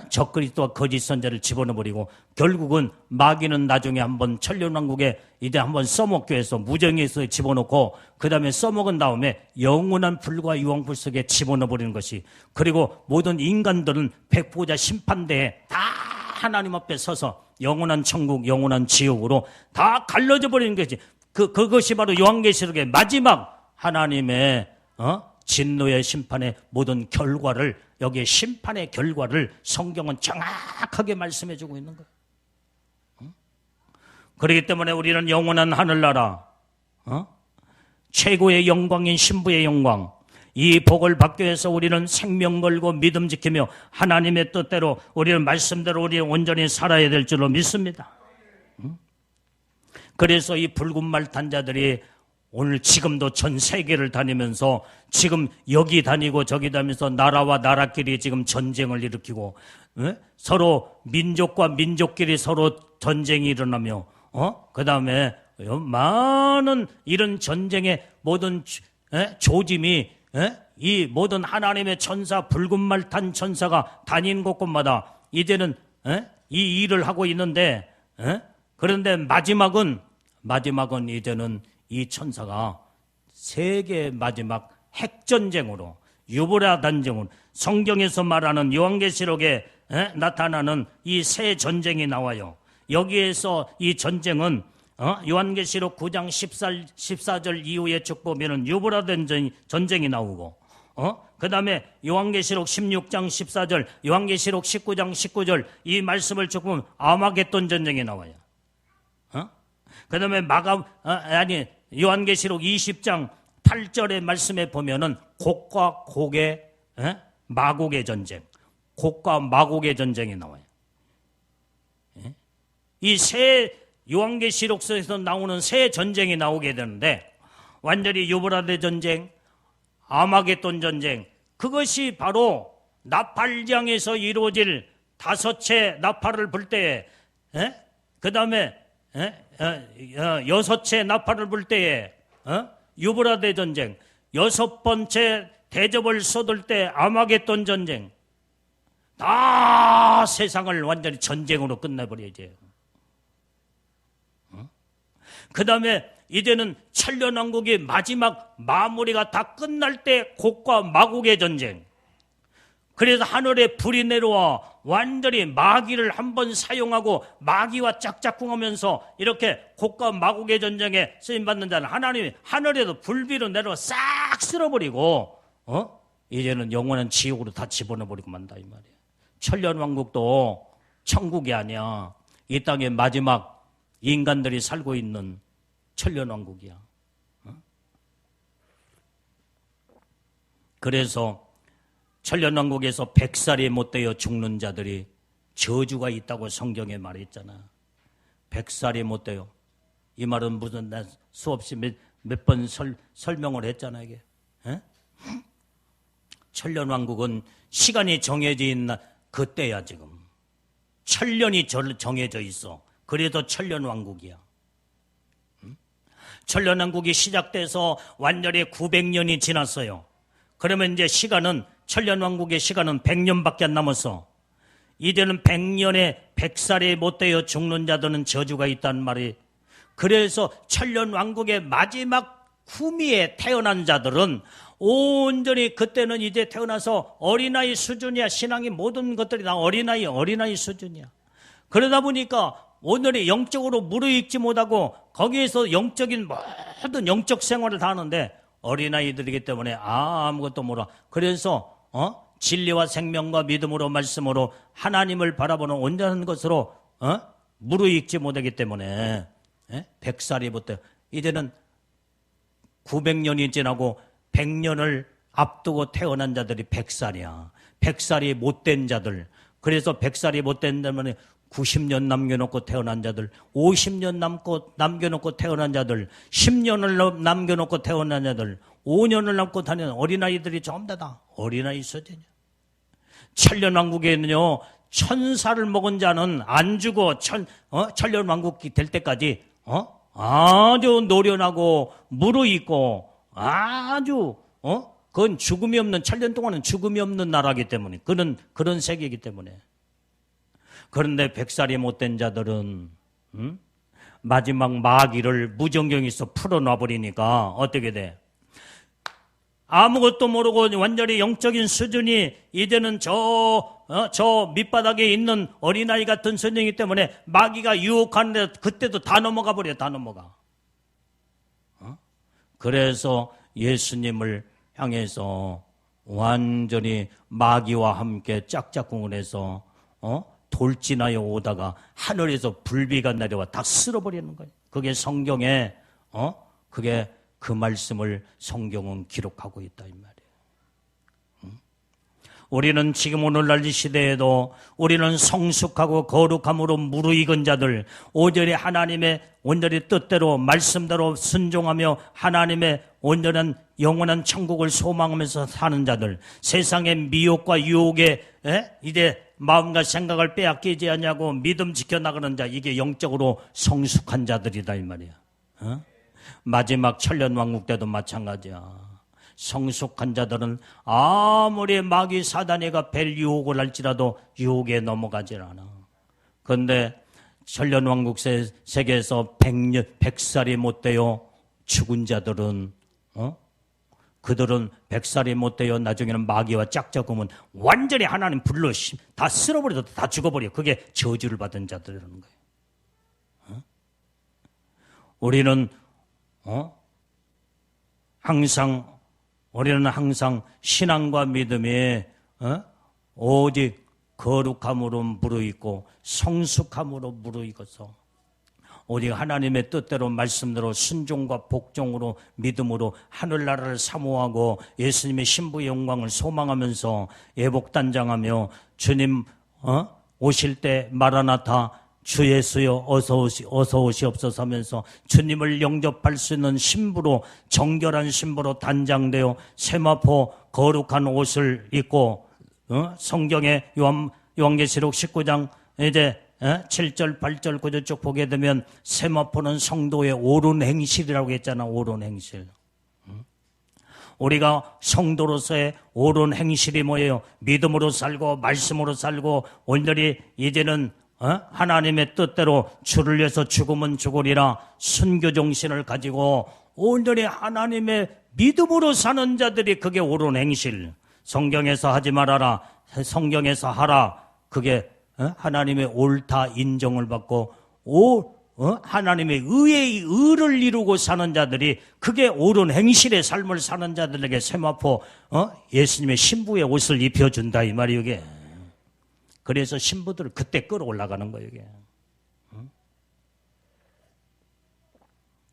적그리스도와 거짓 선자를 집어넣어버리고 결국은 마귀는 나중에 한번 천년왕국에 이제 한번 써먹기 위해서 무정에서 집어넣고 그 다음에 써먹은 다음에 영원한 불과 유황불 속에 집어넣어버리는 것이 그리고 모든 인간들은 백보자 심판대에 다 하나님 앞에 서서 영원한 천국, 영원한 지옥으로 다 갈라져 버리는 것이 그것이 바로 요한계시록의 마지막 하나님의 진노의 심판의 모든 결과를 여기에 심판의 결과를 성경은 정확하게 말씀해 주고 있는 거예요. 그렇기 때문에 우리는 영원한 하늘나라 최고의 영광인 신부의 영광 이 복을 받기 위해서 우리는 생명 걸고 믿음 지키며 하나님의 뜻대로 우리는 말씀대로 우리는 온전히 살아야 될 줄로 믿습니다. 그래서 이 붉은 말 탄 자들이 오늘 지금도 전 세계를 다니면서 지금 여기 다니고 저기 다니면서 나라와 나라끼리 지금 전쟁을 일으키고 서로 민족과 민족끼리 서로 전쟁이 일어나며 그 다음에 많은 이런 전쟁의 모든 조짐이 이 모든 하나님의 천사 붉은 말 탄 천사가 다니는 곳곳마다 이제는 이 일을 하고 있는데 그런데 마지막은 이제는 이 천사가 세계 마지막 핵전쟁으로 유보라 전쟁으로 성경에서 말하는 요한계시록에 나타나는 이 새 전쟁이 나와요. 여기에서 이 전쟁은 요한계시록 9장 14절 이후에 쭉 보면은 유브라데 전쟁이 나오고 그 다음에 요한계시록 16장 14절, 요한계시록 19장 19절 이 말씀을 쭉 보면 아마겟돈 전쟁이 나와요. 그 다음에 요한계시록 20장 8절의 말씀에 보면은 곡과 곡의 마곡의 전쟁, 곡과 마곡의 전쟁이 나와요. 이 세 요한계시록서에서 나오는 세 전쟁이 나오게 되는데 완전히 유브라데 전쟁, 아마겟돈 전쟁, 그것이 바로 나팔장에서 이루어질 다섯째 나팔을 불 때에, 그 다음에 여섯째 나팔을 불 때에 유브라데 전쟁, 여섯 번째 대접을 쏟을 때 아마겟돈 전쟁, 다 세상을 완전히 전쟁으로 끝내버려야죠. 그 다음에 이제는 천년왕국의 마지막 마무리가 다 끝날 때 곡과 마곡의 전쟁. 그래서 하늘에 불이 내려와 완전히 마귀를 한번 사용하고 마귀와 짝짝꿍하면서 이렇게 곡과 마곡의 전쟁에 쓰임받는 자는 하나님이 하늘에도 불비로 내려와 싹 쓸어버리고 이제는 영원한 지옥으로 다 집어넣어버리고 만다 이 말이에요. 천년왕국도 천국이 아니야. 이 땅의 마지막 인간들이 살고 있는 천년왕국이야. 그래서 천년왕국에서 100살이 못 되어 죽는 자들이 저주가 있다고 성경에 말했잖아. 100살이 못 되어. 이 말은 무슨 나 수없이 몇 번 설명을 했잖아 이게. 천년왕국은 시간이 정해져 있는 그때야 지금. 천년이 정해져 있어. 그래도 천년왕국이야. 천년왕국이 시작돼서 완전히 900년이 지났어요. 그러면 이제 천년왕국의 시간은 100년밖에 안 남았어. 이제는 100년에 100살이 못 되어 죽는 자들은 저주가 있다는 말이. 그래서 천년왕국의 마지막 후미에 태어난 자들은 온전히 그때는 이제 태어나서 어린아이 수준이야. 신앙이 모든 것들이 다 어린아이 수준이야. 그러다 보니까 오늘이 영적으로 무르익지 못하고 거기에서 영적인 모든 영적 생활을 다 하는데 어린아이들이기 때문에 아무것도 몰라. 그래서 진리와 생명과 믿음으로 말씀으로 하나님을 바라보는 온전한 것으로 무르익지 못하기 때문에 100살이 못돼. 이제는 900년이 지나고 100년을 앞두고 태어난 자들이 100살이야. 100살이 못된 자들. 그래서 100살이 못된 자면 90년 남겨놓고 태어난 자들, 50년 남겨놓고 태어난 자들, 10년을 남겨놓고 태어난 자들, 5년을 남고 다니는 어린아이들이 전부 다 어린아이 수준이야. 천년왕국에는요, 1000살을 먹은 자는 안 죽어. 천년왕국이 될 때까지 아주 노련하고 무르익고 아주 그건 죽음이 없는, 천년 동안은 죽음이 없는 나라이기 때문에, 그런 세계이기 때문에. 그런데 100살이 못된 자들은 마지막 마귀를 무정경에서 풀어놔버리니까 어떻게 돼? 아무것도 모르고 완전히 영적인 수준이 이제는 저 밑바닥에 있는 어린아이 같은 수준이기 때문에 마귀가 유혹하는데 그때도 다 넘어가 버려. 다 넘어가. 그래서 예수님을 향해서 완전히 마귀와 함께 짝짝꿍을 해서 돌진하여 오다가 하늘에서 불비가 내려와 다 쓸어버리는 거예요. 그게 성경에 그게 그 말씀을 성경은 기록하고 있다 이 말이에요. 우리는 지금 오늘날 이 시대에도 우리는 성숙하고 거룩함으로 무르익은 자들, 오절히 하나님의 온전히 뜻대로 말씀대로 순종하며 하나님의 온전한 영원한 천국을 소망하면서 사는 자들, 세상의 미혹과 유혹에 이제 마음과 생각을 빼앗기지 않냐고 믿음 지켜나가는 자, 이게 영적으로 성숙한 자들이다 이 말이야. 마지막 천년왕국 때도 마찬가지야. 성숙한 자들은 아무리 마귀 사단이가 벨 유혹을 할지라도 유혹에 넘어가질 않아. 그런데 천년왕국 세계에서 100살이 못 되어 죽은 자들은 그들은 100살이 못 되어 나중에는 마귀와 짝짝꿍은 완전히 하나님 불러 다 쓸어버려도 다 죽어버려. 그게 저주를 받은 자들이라는 거예요. 우리는 항상 신앙과 믿음이 오직 거룩함으로 무르익고 성숙함으로 무르익어서 오직 하나님의 뜻대로 말씀대로 순종과 복종으로 믿음으로 하늘나라를 사모하고 예수님의 신부의 영광을 소망하면서 예복단장하며 주님 오실 때 마라나타 주 예수여 어서 오시옵소서 하면서 주님을 영접할 수 있는 신부로 정결한 신부로 단장되어 세마포 거룩한 옷을 입고 성경의 요한계시록 19장 이제 7절, 8절, 9절 쭉 보게 되면 세마포는 성도의 옳은 행실이라고 했잖아. 옳은 행실. 우리가 성도로서의 옳은 행실이 뭐예요? 믿음으로 살고 말씀으로 살고 오늘이 이제는 하나님의 뜻대로 주를 위해서 죽으면 죽으리라 순교 정신을 가지고 오늘이 하나님의 믿음으로 사는 자들이 그게 옳은 행실. 성경에서 하지 말아라. 성경에서 하라. 그게 하나님의 옳다 인정을 받고 하나님의 의의 의를 이루고 사는 자들이 그게 옳은 행실의 삶을 사는 자들에게 세마포 예수님의 신부의 옷을 입혀준다 이 말이 이게. 그래서 신부들을 그때 끌어올라가는 거예요 이게.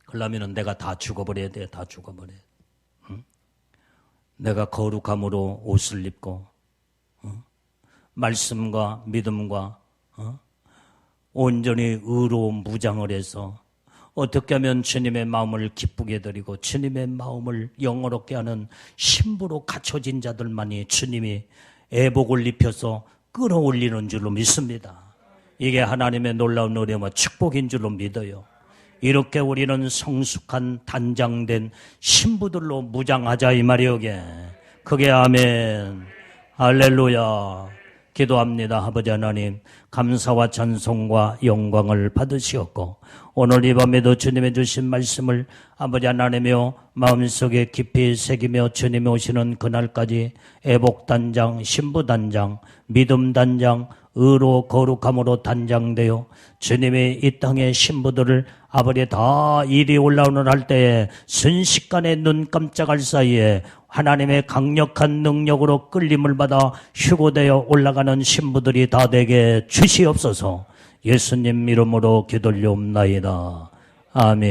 그러려면 내가 다 죽어버려야 돼. 다 죽어버려야 돼. 내가 거룩함으로 옷을 입고 말씀과 믿음과 온전히 의로운 무장을 해서 어떻게 하면 주님의 마음을 기쁘게 드리고 주님의 마음을 영어롭게 하는 신부로 갖춰진 자들만이 주님이 애복을 입혀서 끌어올리는 줄로 믿습니다. 이게 하나님의 놀라운 은혜와 축복인 줄로 믿어요. 이렇게 우리는 성숙한 단장된 신부들로 무장하자 이 말이요. 그게 아멘. 할렐루야. 기도합니다. 아버지 하나님 감사와 찬송과 영광을 받으시옵고 오늘 이 밤에도 주님의 주신 말씀을 아버지 하나님이여 마음속에 깊이 새기며 주님이 오시는 그날까지 애복단장, 신부단장, 믿음단장, 의로 거룩함으로 단장되어 주님의 이 땅의 신부들을 아버지 다 이리 올라오는 할 때에 순식간에 눈 깜짝할 사이에 하나님의 강력한 능력으로 끌림을 받아 휴고되어 올라가는 신부들이 다 되게 주시옵소서. 예수님 이름으로 기도올리옵나이다. 아멘.